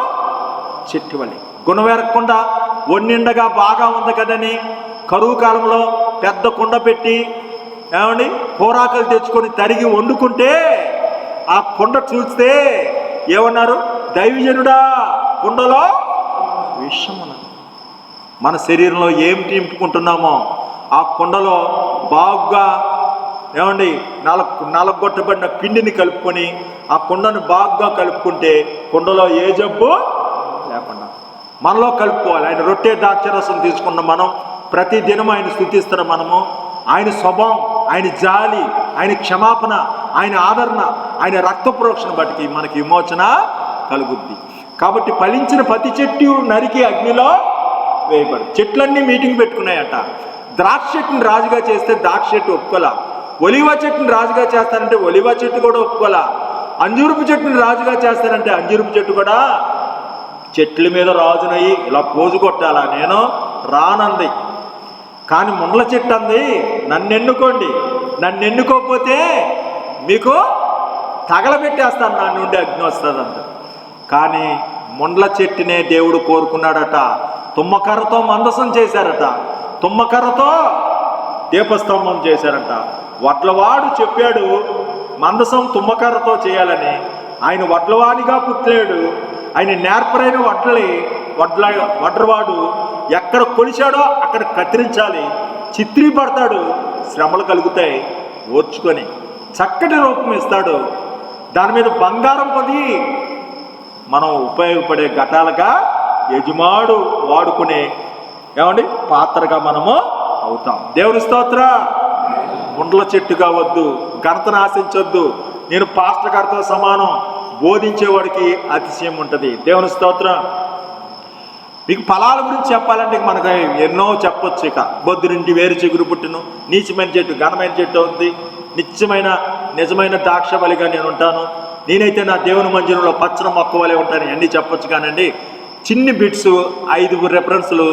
చెట్టు వలె. గుణమెరగకుండా ఒన్నిండగా బాగా ఉంది కదని కరువు కాలంలో పెద్ద కుండ పెట్టి ఏమండి కూరాకలు తెచ్చుకొని తరిగి వండుకుంటే ఆ కుండ చూస్తే ఏమన్నారు? దైవజనుడా, కుండలో విషం ఉన్నది. మన శరీరంలో ఏం నింపుకుంటున్నామో ఆ కుండలో బాగా ఏమండి నలగొట్టబడిన పిండిని కలుపుకొని ఆ కుండను బాగా కలుపుకుంటే కుండలో ఏ జబ్బు లేకుండా మనలో కలుపుకోవాలి. ఆయన రొట్టె ద్రాక్షరసం తీసుకున్న మనం ప్రతి దినం ఆయన స్తుతిస్తున్న మనము ఆయన స్వభావం, ఆయన జాలి, ఆయన క్షమాపణ, ఆయన ఆదరణ, ఆయన రక్త ప్రోక్షణ బట్టి మనకి విమోచన కలుగుద్ది. కాబట్టి ఫలించిన ప్రతి చెట్టు నరికి అగ్నిలో వేయబడి. చెట్లన్నీ మీటింగ్ పెట్టుకున్నాయట. ద్రాక్ష చెట్టుని రాజుగా చేస్తే ద్రాక్ష చెట్టు ఒప్పుకోలా, ఒలివ చెట్టుని రాజుగా చేస్తానంటే ఒలివ చెట్టు కూడా ఒప్పుకోలా, అంజూరపు చెట్టుని రాజుగా చేస్తానంటే అంజూరపు చెట్టు కూడా చెట్ల మీద రాజునయ్యి ఇలా పోజు కొట్టాలా, నేను రానంది. కానీ ముండ్ల చెట్టు అంది, నన్ను ఎన్నుకోండి, నన్ను ఎన్నుకోకపోతే మీకు తగలబెట్టేస్తాను, నా నుండి అగ్ని వస్తుందంట. కానీ ముండ్ల చెట్టునే దేవుడు కోరుకున్నాడట. తుమ్మకర్రతో మందసం చేశారట, తుమ్మకర్రతో దీపస్తంభం చేశారట. వడ్లవాడు చెప్పాడు మందసం తుమ్మకర్రతో చేయాలని. ఆయన వడ్లవాడిగా పుట్టలేడు, ఆయన నేర్పరైన వడ్లవాడు ఎక్కడ కొలిచాడో అక్కడ కత్తిరించాలి, చిత్రీపడతాడు, శ్రమలు కలుగుతాయి, ఓర్చుకొని చక్కటి రూపం ఇస్తాడు. దాని మీద బంగారం పొంది మనం ఉపయోగపడే ఘటాలుగా యజమాడు వాడుకునే ఏమండి పాత్రగా మనము అవుతాం. దేవుని స్తోత్ర. ముండ్ల చెట్టుగా వద్దు, ఘనతను ఆశించొద్దు. నేను పాస్టర్ గారితో సమానం, బోధించేవాడికి అతిశయం ఉంటుంది. దేవుని స్తోత్రం. మీకు ఫలాల గురించి చెప్పాలంటే మనకు ఎన్నో చెప్పొచ్చు. ఇక బొద్దు నుండి వేరు చిగురు పుట్టును, నీచమైన చెట్టు ఘనమైన చెట్టు అవుతుంది, నిజమైన ద్రాక్ష బలిగా నేను ఉంటాను, నేనైతే నా దేవుని మందిరంలో పచ్చని మొక్క వలె ఉంటాను, అన్నీ చెప్పొచ్చు. కానండి చిన్ని బిట్స్ 5 రెఫరెన్స్లు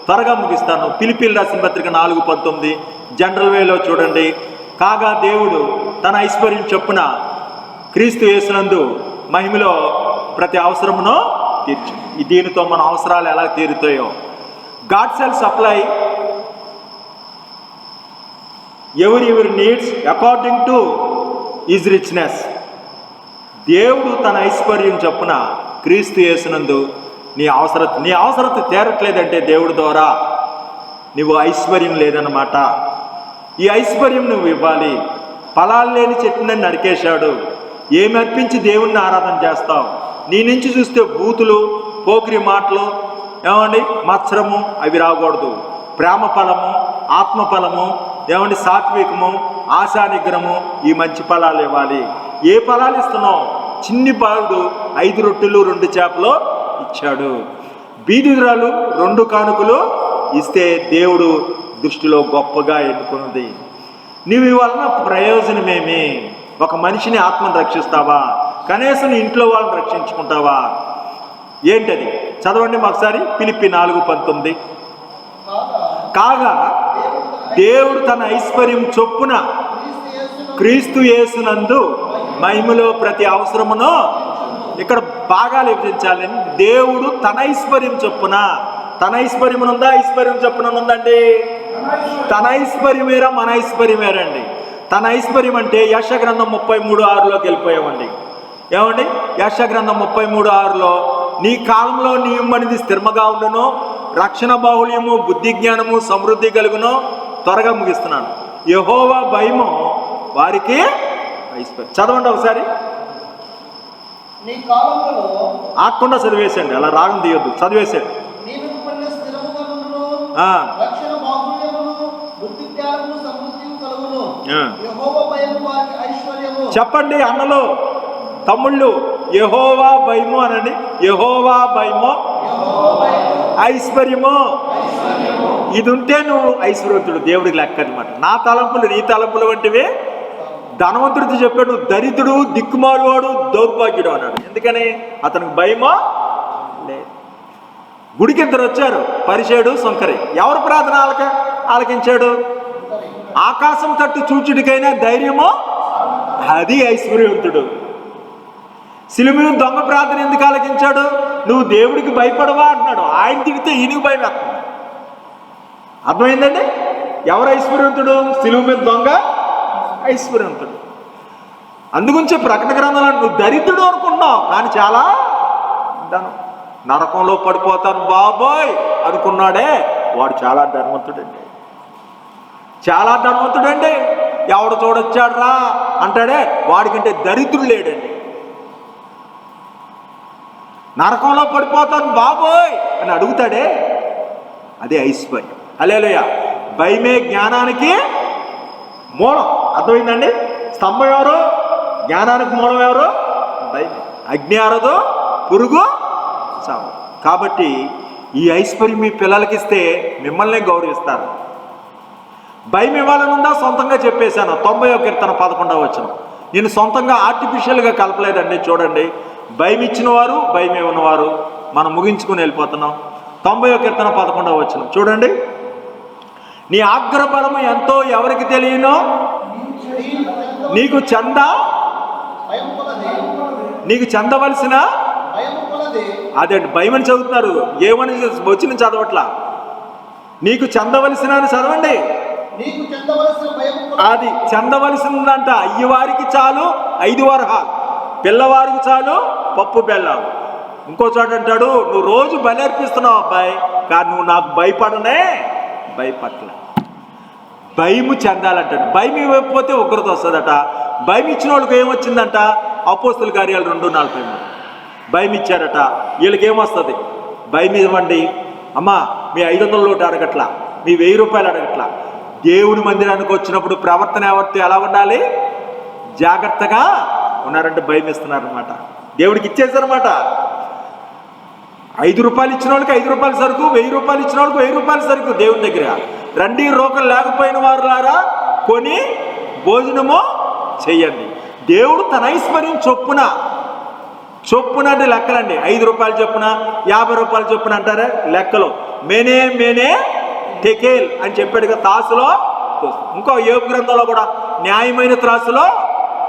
త్వరగా ముగిస్తాను. ఫిలిప్పీయుల రాసిన పత్రిక 4:19 జనరల్ వేలో చూడండి. కాగా దేవుడు తన ఐశ్వర్యం చొప్పున క్రీస్తు యేసునందు మహిమలో ప్రతి అవసరమును తీర్చు. దీనితో మన అవసరాలు ఎలా తీరుతాయో, గాడ్ షల్ సప్లై ఎవరి needs according to his richness. దేవుడు తన ఐశ్వర్యం చొప్పున క్రీస్తు యేసునందు నీ అవసరత తీరట్లేదంటే దేవుడి ద్వారా నువ్వు ఐశ్వర్యం లేదన్నమాట. ఈ ఐశ్వర్యం నువ్వు ఇవ్వాలి. ఫలాలు లేని చెట్టుని నరికేశాడు, ఏమి అర్పించి దేవుణ్ణి ఆరాధన చేస్తావు? నీ నుంచి చూస్తే బూతులు, పోకిరి మాటలు, ఏమండి మత్సరము అవి రాకూడదు. ప్రేమ ఫలము, ఆత్మ ఫలము, ఏమండి సాత్వికము, ఆశా నిగ్రహము, ఈ మంచి ఫలాలు ఇవ్వాలి. ఏ ఫలాలు ఇస్తున్నావు? చిన్ని బాలుడు 5 రొట్టెలు 2 చేపలు ఇచ్చాడు. బీదిరాలు 2 కానుకలు ఇస్తే దేవుడు దృష్టిలో గొప్పగా ఎన్నుకున్నది. నీవు వలన ప్రయోజనమేమి? ఒక మనిషిని ఆత్మను రక్షిస్తావా? కనీసం ఇంట్లో వాళ్ళని రక్షించుకుంటావా? ఏంటది? చదవండి ఒకసారి. ఫిలిప్పీ 4:19 కాగా దేవుడు తన ఐశ్వర్యం చొప్పున క్రీస్తు యేసునందు మహిమలో ప్రతి అవసరమును, ఇక్కడ భాగాలు విభజించాలని. దేవుడు తన ఐశ్వర్యం చొప్పున, తన ఐశ్వర్యం ఉందా? ఐశ్వర్యం చొప్పున ఉందండి. తన ఐశ్వర్యం వేరా, మన ఐశ్వర్యం వేరండి. తన ఐశ్వర్యం అంటే యెషయా గ్రంథం 33:6లోకి వెళ్ళిపోయామండి. ఏమండి యెషయా గ్రంథం 33:6లో నీ కాలంలో నీ ఇమ్మనిది స్థిరముగా ఉండును, రక్షణ బాహుళ్యము, బుద్ధి జ్ఞానము, సమృద్ధి కలుగును. త్వరగా ముగిస్తున్నాను. యెహోవా భయము వారికి ఐశ్వర్యం. చదవండి ఒకసారి. ఆకుండా చదివేసండి, అలా రాగం తీయొద్దు, చదివేసండి. చెప్పండి అన్నలు తమ్ముళ్ళు, యెహోవా భయము అనండి. యెహోవా భయము ఐశ్వర్యము. ఇది ఉంటే నువ్వు ఐశ్వర్యవంతుడు, దేవుడికి లెక్క అనమాట. నా తలంపులు నీ తలంపులు వంటివి. ధనవంతుడితో చెప్పాడు నువ్వు దరిద్రుడు, దిక్కుమాలువాడు, దౌర్భాగ్యుడు అన్నాడు. ఎందుకని? అతనికి భయమో లేదు. గుడికి ఇద్దరు వచ్చారు, పరిసేయుడు సుంకరి. ఎవరు ప్రార్థన ఆలకించాడు? ఆకాశం తట్టు చూచుడికైనా ధైర్యమో, అది ఐశ్వర్యవంతుడు. సిలువ మీద దొంగ ప్రార్థన ఎందుకు ఆలకించాడు? నువ్వు దేవుడికి భయపడవా అంటున్నాడు. ఆయన తిడితే ఈయనకు భయం వేస్తున్నాడు. అర్థమైందండి? ఎవరు ఐశ్వర్యవంతుడు? సిలువ మీద దొంగ ఐశ్వర్యవంతుడు. అందుగురించి ప్రకటన గ్రంథంలో నువ్వు దరిద్రుడు అనుకుంటున్నావు, కానీ చాలా ధనం. నరకంలో పడిపోతాను బాబోయ్ అనుకున్నాడే, వాడు చాలా ధనవంతుడండి. చాలా ధనవంతుడండి. ఎవడు చూడొచ్చాడు రా అంటాడే, వాడికంటే దరిద్రుడు లేడండి. నరకంలో పడిపోతాను బాబోయ్ అని అడుగుతాడే, అదే ఐశ్వర్యం. హల్లెలూయా. భయమే జ్ఞానానికి మూలం. అర్థమైందండి? స్తంభం ఎవరు? జ్ఞానానికి మూలం ఎవరు? భయం. అగ్ని ఆరదు, పురుగు చావు. కాబట్టి ఈ ఐశ్వర్యం మీ పిల్లలకి ఇస్తే మిమ్మల్ని గౌరవిస్తారు. భయం ఇవ్వాలనుందా? సొంతంగా చెప్పేశాను. 90వ కీర్తన 11వ వచనం. నేను సొంతంగా ఆర్టిఫిషియల్గా కలపలేదండి. చూడండి, భయం ఇచ్చిన వారు, భయం ఉన్నవారు. మనం ముగించుకుని వెళ్ళిపోతున్నాం. 90వ కీర్తన 11వ వచనం చూడండి. నీ ఆగ్రహబలము ఎంతో ఎవరికి తెలియనో, నీకు చెందవలసిన అదేంటి భయం అని చదువుతున్నారు. ఏమని వచ్చిన చదవట్లా. నీకు చెందవలసిన అని చదవండి. అది చెందవలసిందంట. అయ్యవారికి చాలు 5 వరహాలు, పిల్లవారికి చాలు పప్పు బెల్లం. ఇంకో చోట అంటాడు, నువ్వు రోజు బలి అర్పిస్తున్నావు అబ్బాయి, కానీ నువ్వు నాకు భయపడలే. భయము చెందాలంటాడు. భయం ఇవ్వకపోతే ఉగ్రత వస్తుందట. భయం ఇచ్చిన వాళ్ళకి ఏమొచ్చిందంట? అపోస్తుల కార్యాలు 2:43. భయం ఇచ్చారట. వీళ్ళకి ఏమొస్తుంది? భయం ఇవ్వండి. అమ్మా మీ 500 నోటు అడగట్లా, మీ 1000 రూపాయలు అడగట్లా. దేవుడి మందిరానికి వచ్చినప్పుడు ప్రవర్తన ఎలా ఉండాలి? జాగ్రత్తగా ఉన్నారంటే భయం ఇస్తున్నారనమాట. దేవుడికి ఇచ్చేసారనమాట. 5 రూపాయలు ఇచ్చిన వాళ్ళకి 5 రూపాయల సరుకు, 1000 రూపాయలు ఇచ్చిన వాళ్ళకి 1000 రూపాయల సరుకు దేవుని దగ్గర. రండి రోకలు లేకపోయిన వారులారా కొని భోజనము చెయ్యండి. దేవుడు తన ఐశ్వర్యం చొప్పున అంటే లెక్కలండి. 5 రూపాయలు చొప్పున, 50 రూపాయలు చొప్పున అంటారే లెక్కలు. మేనే టెకేల్ అని చెప్పాడుగా, తాసులో. ఇంకో యోగ గ్రంథంలో కూడా న్యాయమైన త్రాసులో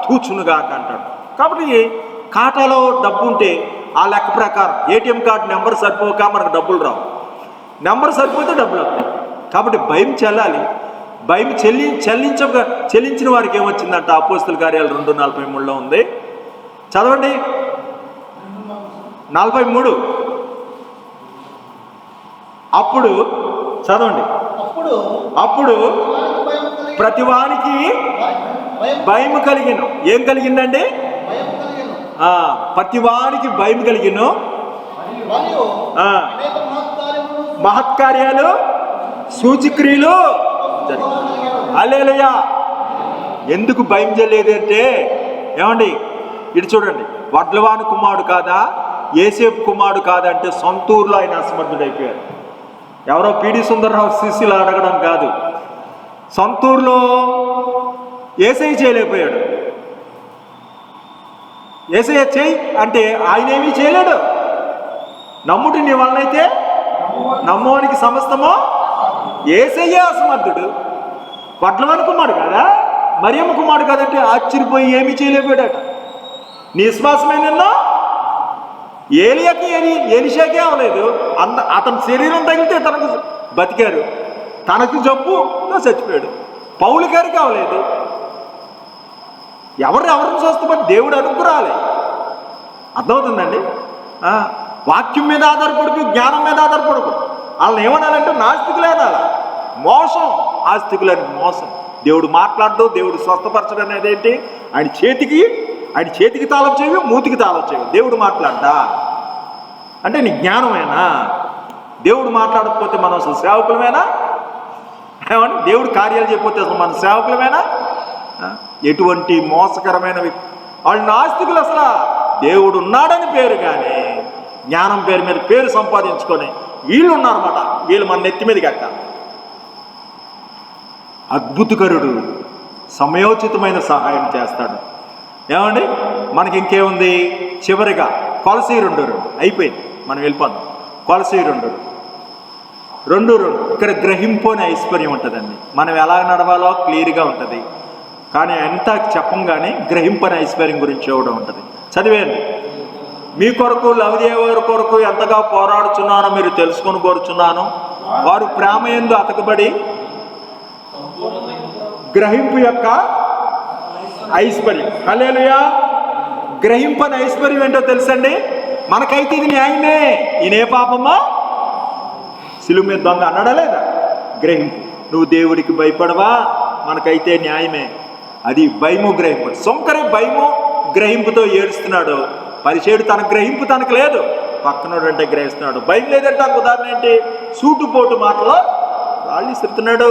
తూచునుగాక అంటాడు. కాబట్టి ఖాతాలో డబ్బు ఉంటే ఆ లెక్క ప్రకారం ఏటీఎం కార్డు నెంబర్ సరిపోక మనకు డబ్బులు రావు. నెంబర్ సరిపోతే డబ్బులు వస్తాయి. కాబట్టి భయం చెల్లాలి. భయం చెల్లించిన వారికి ఏమొచ్చిందంట? అపోస్తుల కార్యాలు 2:43లో ఉంది. చదవండి. 43. అప్పుడు చదవండి. అప్పుడు ప్రతివానికి భయం కలిగిన. ఏం కలిగిందండి? ప్రతివానికి భయం కలిగిన మహత్కార్యాలు, సూచక్రియలు. హల్లెలూయా. ఎందుకు భయం చేయలేదు అంటే, ఏమండి ఇటు చూడండి, వడ్లవాని కుమారుడు కాదా, ఏసేపు కుమారుడు కాదా అంటే సొంతూరులో ఆయన అసమర్థుడైపోయారు. ఎవరో పీడి సుందరరావు శిష్యులు అడగడం కాదు, సొంతూరులో ఏసై చేయలేకపోయాడు. ఏసయ్య చేయి అంటే ఆయన ఏమీ చేయలేడు. నమ్ముటి నీ వలనైతే నమ్మవానికి సమస్తమో. ఏసయ్య అసమర్థుడు. వడ్లవాని కుమారుడు కదా, మరియమ్మ కుమారుడు కాదంటే ఆశ్చర్యపోయి ఏమీ చేయలేకపోయాడట. నీ విశ్వాసమేనన్నా ఎలీషాకే అవ్వలేదు. అతని శరీరం తగిలితే తనకు బతికారు, తనకు జబ్బుతో చచ్చిపోయాడు. పౌలు గారికి అవ్వలేదు. ఎవరిని చూస్తామని దేవుడు అనుకురాలి. అర్థమవుతుందండి? వాక్యం మీద ఆధారపడుకు, జ్ఞానం మీద ఆధారపడకు. వాళ్ళని ఏమనాలంటే నాస్తికులే అనాలి. మోసం, ఆస్తికులని మోసం. దేవుడు మాట్లాడడు, దేవుడు స్వస్థపరచడం అనేది ఏంటి? ఆయన చేతికి తాళం చేయవు, మూతికి తాళం చేయవు. దేవుడు మాట్లాడ్డా అంటే నీ జ్ఞానమేనా? దేవుడు మాట్లాడకపోతే మనం అసలు సేవకులమేనా? ఏమంటే దేవుడు కార్యాలు చేయకపోతే అసలు మన సేవకులమేనా? ఎటువంటి మోసకరమైన వాళ్ళు నాస్తికులు. అసలు దేవుడు ఉన్నాడని పేరు కానీ జ్ఞానం పేరు మీద పేరు సంపాదించుకొని వీళ్ళు ఉన్నారన్నమాట. వీళ్ళు మన నెత్తి మీదకి ఎక్కాలి. అద్భుతకరుడు సమయోచితమైన సహాయం చేస్తాడు. ఏమండి, మనకి ఇంకేముంది? చివరిగా కొలసీ 2:2 అయిపోయింది, మనం వెళ్ళిపోదాం. కొలసీ 2:2 ఇక్కడ గ్రహింపు అనే ఐశ్వర్యం ఉంటుందండి. మనం ఎలా నడవాలో క్లియర్గా ఉంటుంది, కానీ ఎంత చెప్పం కానీ గ్రహింపు అనే ఐశ్వర్యం గురించి కూడా ఉంటుంది. చదివేయండి. మీ కొరకు లవదేవారి కొరకు ఎంతగా పోరాడుచున్నానో మీరు తెలుసుకొని కోరుచున్నాను. వారు ప్రేమ యందు అతకబడి గ్రహింపు యొక్క ఐశ్వర్యం. హల్లెలూయా. గ్రహింపు అనే ఐశ్వర్యం ఏంటో తెలుసండి. మనకైతే ఇది న్యాయమే. ఈయనే పాపమా సిలువ మీద దొంగ అన్నాడా లేదా? గ్రహింపు. నువ్వు దేవుడికి భయపడవా? మనకైతే న్యాయమే. అది భయము గ్రహింపు. సొంకరి భయము గ్రహింపుతో ఏడుస్తున్నాడు. పరిచేడు తన గ్రహింపు తనకు లేదు, పక్కనోడు అంటే గ్రహిస్తున్నాడు. భయం లేదంటే ఉదాహరణ ఏంటి? సూటుపోటు మాటలో రాళ్ళు ఇస్తున్నాడు.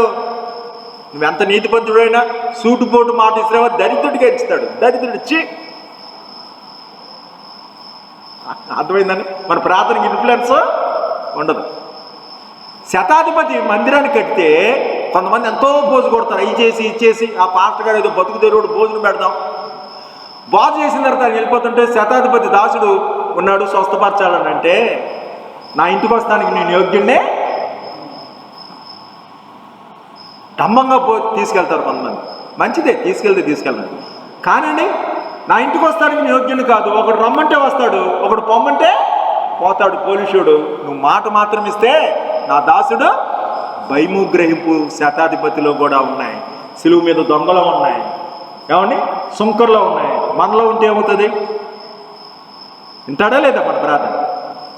నువ్వెంత నీతిపంతుడైనా సూటుపోటు మాట ఇస్తున్నావా దరిద్రుడిగా ఇస్తాడు. దరిద్రుడు ఇచ్చి అర్థమైందని మన ప్రార్థనకి ఇన్ఫ్లుయెన్స్ ఉండదు. శతాధిపతి మందిరాన్ని కడితే కొంతమంది ఎంతో భోజు కొడతారు. ఇచ్చేసి ఆ పాస్టర్ గారు ఏదో బతుకు తెరువుడు భోజనం పెడదాం. బాగు చేసిన తర్వాత ఆయన వెళ్ళిపోతుంటే శతాధిపతి దాసుడు ఉన్నాడు, స్వస్థపరచాలని అంటే నా ఇంటికి వస్తానికి నేను యోగ్యుడినే. డంబంగా తీసుకెళ్తారు కొంతమంది. మంచిదే, తీసుకెళ్ళండి. కానండి నా ఇంటికి వస్తానికి నేను యోగ్యుని కాదు. ఒకడు రమ్మంటే వస్తాడు, ఒకడు పొమ్మంటే పోతాడు. పోలీసుడు నువ్వు మాట మాత్రం ఇస్తే నా దాసుడు. భయము గ్రహింపు శతాధిపతిలో కూడా ఉన్నాయి. సిలువ మీద దొంగలో ఉన్నాయి. ఏమండి, సుంకర్లో ఉన్నాయి. మనలో ఉంటే ఏమవుతుంది? వింటాడా లేదా మన ప్రార్థన?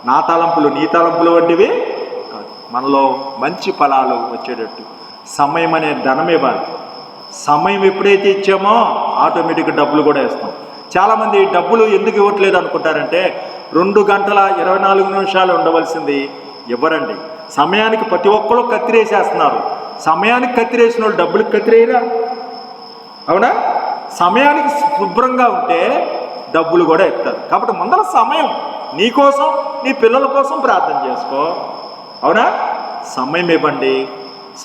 నా తలంపులు నీ తలంపులు వంటివి కాదు. మనలో మంచి ఫలాలు వచ్చేటట్టు సమయం అనే ధనం ఇవ్వాలి. సమయం ఎప్పుడైతే ఇచ్చామో ఆటోమేటిక్గా డబ్బులు కూడా ఇస్తాం. చాలామంది డబ్బులు ఎందుకు ఇవ్వట్లేదు అనుకుంటారంటే 2 గంటల 24 నిమిషాలు ఉండవలసింది ఇవ్వరండి. సమయానికి ప్రతి ఒక్కరు కత్తిరేసేస్తున్నారు. సమయానికి కత్తిరేసిన వాళ్ళు డబ్బులకు కత్తిరేయరా? అవునా? సమయానికి శుభ్రంగా ఉంటే డబ్బులు కూడా ఇస్తారు. కాబట్టి ముందర సమయం నీకోసం నీ పిల్లల కోసం ప్రార్థన చేసుకో. అవునా? సమయం ఇవ్వండి.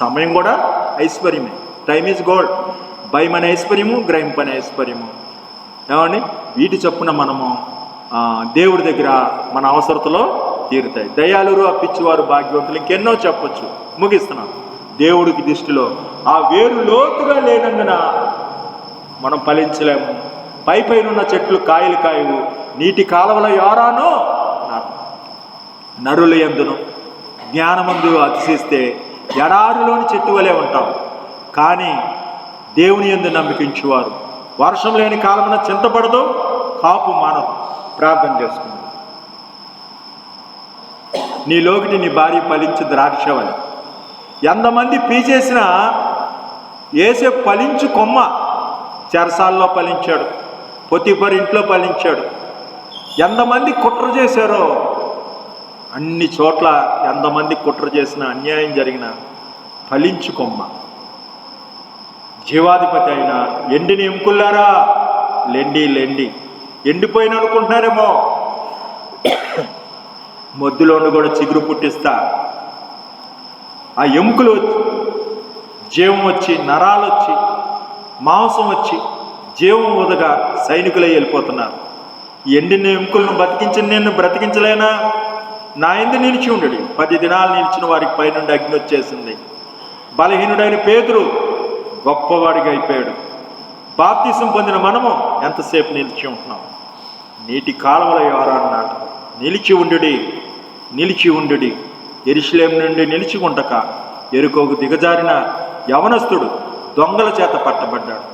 సమయం కూడా ఐశ్వర్యమే. Time is gold. భయం అనే ఐశ్వర్యము, గ్రహింపు అనే ఐశ్వర్యము. ఏమండి, వీటి చొప్పున మనము దేవుడి దగ్గర మన అవసరతలో తీరుతాయి. దయాళురు అప్పించేవారు భాగ్యవంతులు, ఇంకెన్నో చెప్పొచ్చు. ముగిస్తున్నాను. దేవుడికి దృష్టిలో ఆ వేరు లోతుగా లేనందున మనం ఫలించలేము. పైన ఉన్న చెట్లు కాయలు కాయవు. నీటి కాలువల యారానో నరుల యందును జ్ఞానమందు అతిశిస్తే ఎడారిలోని చెట్టు వలె ఉంటాం. కానీ దేవుని యందు నమ్మికించువారు వర్షం లేని కాలమున చింతపడదు, కాపు మానదు. ప్రార్థన చేసుకుందాం. నీలోకిటి నీ భార్య ఫలించు ద్రాక్షవని. ఎంతమంది పీచేసినా ఏసే ఫలించు కొమ్మ. చెరసాల్లో ఫలించాడు, పొతిఫర్ ఇంట్లో ఫలించాడు. ఎంతమంది కుట్ర చేశారో అన్ని చోట్ల, ఎంతమంది కుట్ర చేసినా అన్యాయం జరిగిన ఫలించు కొమ్మ. జీవాధిపతి అయినా ఎండిని ఎముకుల్లారా లెండి. ఎండిపోయిన అనుకుంటున్నారేమో, మొద్దులోను కూడా చిగురు పుట్టిస్తా. ఆ ఎముకలు వచ్చి జీవం వచ్చి, నరాలు వచ్చి, మాంసం వచ్చి, జీవం ఉదగా సైనికులై వెళ్ళిపోతున్నారు. ఎండిన ఎముకలను బతికించిన నేను బ్రతికించలేనా? నా ఎందు నిలిచి ఉండడు. 10 దినాలు నిలిచిన వారికి పైనుండి అగ్ని వచ్చేసింది. బలహీనుడైన పేతురు గొప్పవాడిగా అయిపోయాడు. బాప్తిసం పొందిన మనము ఎంతసేపు నిలిచి ఉంటున్నాం? నీటి కాలువల ఎవరన్నాడు, నిలిచి ఉండుడి. యెరూషలేము నుండి నిలిచి ఉండక ఎరుకోకు దిగజారిన యవనస్తుడు దొంగల చేత పట్టబడ్డాడు.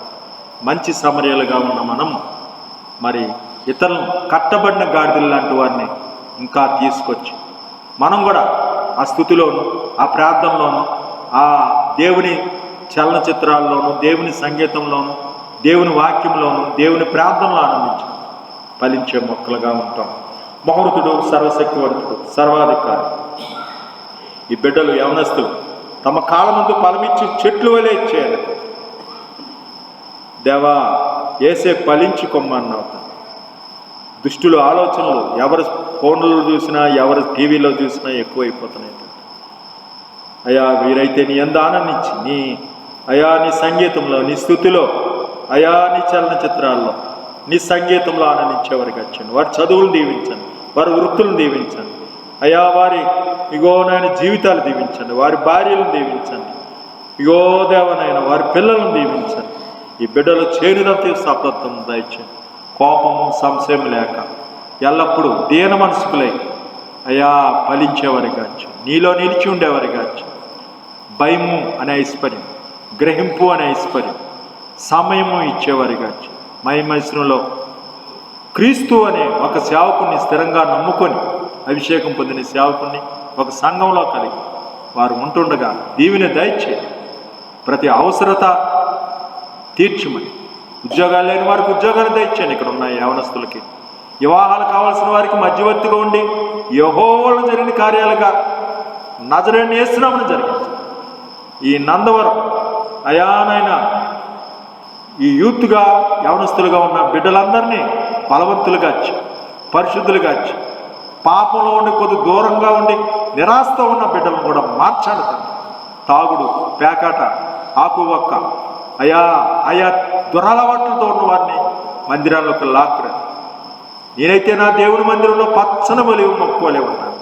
మంచి సమరయాలుగా ఉన్న మనం మరి ఇతరులను కట్టబడిన గాడిదలు లాంటి వారిని ఇంకా తీసుకొచ్చి మనం కూడా ఆ స్థుతిలోను, ఆ ప్రార్థనలోను, ఆ దేవుని చలనచిత్రాల్లోనూ, దేవుని సంగీతంలోను, దేవుని వాక్యంలోను, దేవుని ప్రార్థనలో ఆనందించి ఫలించే మొక్కలుగా ఉంటాం. మహోన్నతుడు, సర్వశక్తివంతుడు, సర్వాధికారి ఈ బిడ్డలు యవనస్తులు తమ కాళ్ళ ముందు ఫలమిచ్చి చెట్లు వలె చేయాలి. దేవా ఏసే ఫలించి కొమ్మన్నావు. దుష్టుల ఆలోచనలు ఎవరు ఫోన్లలో చూసినా ఎవరు టీవీలో చూసినా ఎక్కువైపోతున్నాయి. అయ్యా వీరైతే నీ యందు ఆనందించి నీ సంగీతంలో, నీ స్థుతిలో, నీ చలనచిత్రాల్లో, నీ సంగీతంలో ఆనందించేవారికి వచ్చండి. వారి చదువులు దీవించండి, వారి వృత్తులను దీవించండి. వారి నాయన జీవితాలు దీవించండి, వారి భార్యలను దీవించండి. దేవనైనా వారి పిల్లలను దీవించండి. ఈ బిడ్డలు చేరినంత సఫలత్వం దయచేయండి. కోపము సంశయం లేక ఎల్లప్పుడూ దీన మనసుకులై ఫలించేవారి కావచ్చు, నీలో నిలిచి ఉండేవారి కావచ్చు. భయము అనే ఐశ్వర్యం, గ్రహింపు అనే ఐశ్వర్యం, సమయము ఇచ్చేవారి కావచ్చు. మహిమైశ్వరంలో క్రీస్తు అనే ఒక సేవకుని స్థిరంగా నమ్ముకొని అభిషేకం పొందిన సేవకుని ఒక సంఘంలో కలిగి వారు ఉంటుండగా దీవెన దయచేయి. ప్రతి అవసరత తీర్చమని, ఉద్యోగాలు లేని వారికి ఉద్యోగాలు దయచేయండి. ఇక్కడ ఉన్న యవనస్తులకి వివాహాలు కావాల్సిన వారికి మధ్యవర్తిగా ఉండి యెహోవాలో జరిగిన కార్యాలుగా నజరేయుని యేసు నామమున జరిగించండి. ఈ నందవరం నాయన ఈ యూత్గా యవనస్తులుగా ఉన్న బిడ్డలందరినీ బలవంతులుగా వచ్చి, పరిశుద్ధులుగా వచ్చి, పాపంలో ఉండి కొద్ది దూరంగా ఉండి నిరాశతో ఉన్న బిడ్డలను కూడా మార్చాలి. తాగుడు, పేకాట, ఆకువక్క ఆయా దురలవాట్లతో ఉన్న వారిని మందిరాల్లోకి లాక్కురా. నేనైతే నా దేవుని మందిరంలో పచ్చని బలివి మొక్కువలే ఉన్నాను.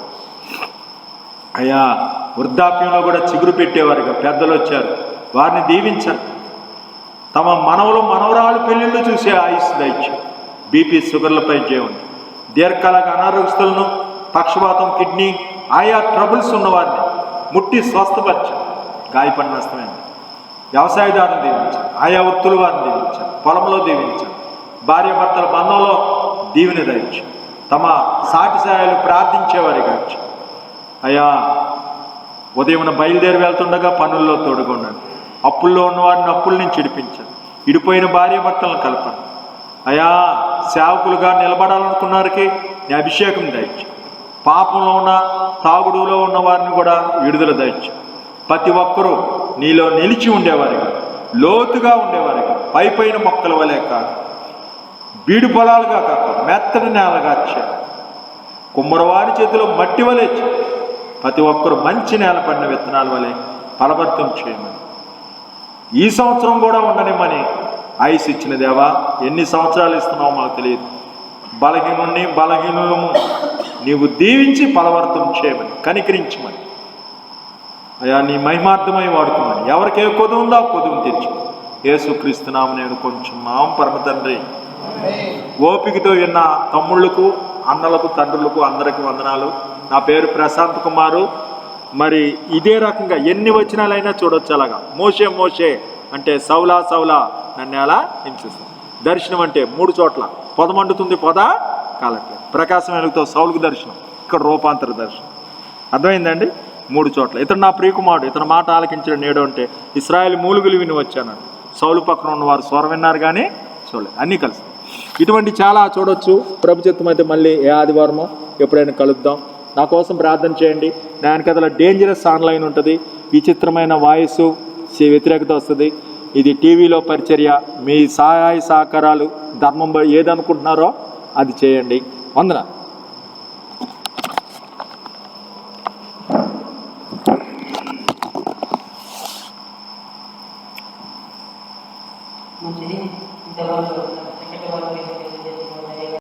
వృద్ధాప్యంలో కూడా చిగురు పెట్టేవారుగా పెద్దలు వచ్చారు, వారిని దీవించండి. తమ మనవరాలు పెళ్ళిళ్ళు చూసే ఆయుష్ దయచేయండి. బీపీ, షుగర్లపై చేయండి. దీర్ఘకాలిక అనారోగ్యస్తులను, పక్షపాతం, కిడ్నీ ఆయా ట్రబుల్స్ ఉన్నవారిని ముట్టి స్వస్థపరచండి. గాయపడిన నష్టమైంది. వ్యవసాయదారుని దీవించండి, ఆయా వృత్తుల వారిని దీవించండి, పొలంలో దీవించండి. భార్యాభర్తల బంధంలో దీవెన దయచేయండి. తమ సాటి సాయాలు ప్రార్థించేవారి కావచ్చు. ఉదయం బయలుదేరి వెళ్తుండగా పనుల్లో తోడుగొండండి. అప్పుల్లో ఉన్నవారిని అప్పుల నుంచి విడిపించండి. విడిపోయిన భార్యాభర్తలను కలపండి. సేవకులుగా నిలబడాలనుకున్నారికి నీ అభిషేకం దయచేయండి. పాపంలో ఉన్న, తాగుడులో ఉన్న వారిని కూడా విడుదల దయచేయండి. ప్రతి ఒక్కరూ నీలో నిలిచి ఉండేవారిగా, లోతుగా ఉండేవారిగా, పైన మొక్కల వలె కాదు, బీడు పొలాలుగా కాక మెత్తడి నేలగా చేయాలి. కుమ్మరవారి చేతిలో మట్టి వలె చేయాలి. ప్రతి ఒక్కరు మంచి నేల పడిన విత్తనాల వలె ఫలభరితం చేయమని, ఈ సంవత్సరం కూడా ఉండనిమ్మని ఆయుష్ ఇచ్చిన దేవా, ఎన్ని సంవత్సరాలు ఇస్తున్నావో మాకు తెలియదు. బలహీనులము నీవు దీవించి ఫలవర్తం చేయమని, కనికరించమని, నీ మహిమార్థమై వాడుకోమని. ఎవరికి ఏ కొదువు ఉందో ఆ కొదువును తెచ్చు. యేసుక్రీస్తు నామమున నేను కొంచెం పరమ తండ్రి. ఓపికతో విన్న తమ్ముళ్లకు, అన్నలకు, తండ్రులకు అందరికి వందనాలు. నా పేరు ప్రశాంత్ కుమారు. మరి ఇదే రకంగా ఎన్ని వచనాలైనా చూడొచ్చు. అలాగా మోషే అంటే సౌలా నన్ను ఎలా హింసిస్తాను. దర్శనం అంటే 3 చోట్ల పొద మండుతుంది, పొద కాలట్లేదు. ప్రకాశం వెలుగుతో సౌలుకు దర్శనం, ఇక్కడ రూపాంతర దర్శనం. అర్థమైందండి? 3 చోట్ల. ఇతను నా ప్రియకుమారుడు, ఇతను మాట ఆలకించడం నేడు అంటే ఇశ్రాయేలు మూలుగులు విని వచ్చాను. సౌలు పక్కన ఉన్నవారు స్వరం విన్నారు కానీ చూడలేదు. అన్నీ కలిసి ఇటువంటి చాలా చూడొచ్చు. ప్రభు చిత్తం అయితే మళ్ళీ ఏ ఆదివారమో ఎప్పుడైనా కలుద్దాం. నా కోసం ప్రార్థన చేయండి. దాని కథలో డేంజరస్ ఆన్లైన్ ఉంటుంది. విచిత్రమైన వాయిస్ వ్యతిరేకత వస్తుంది. ఇది టీవీలో పరిచర్య. మీ సహాయ సహకారాలు ధర్మం ఏదనుకుంటున్నారో అది చేయండి. వందన.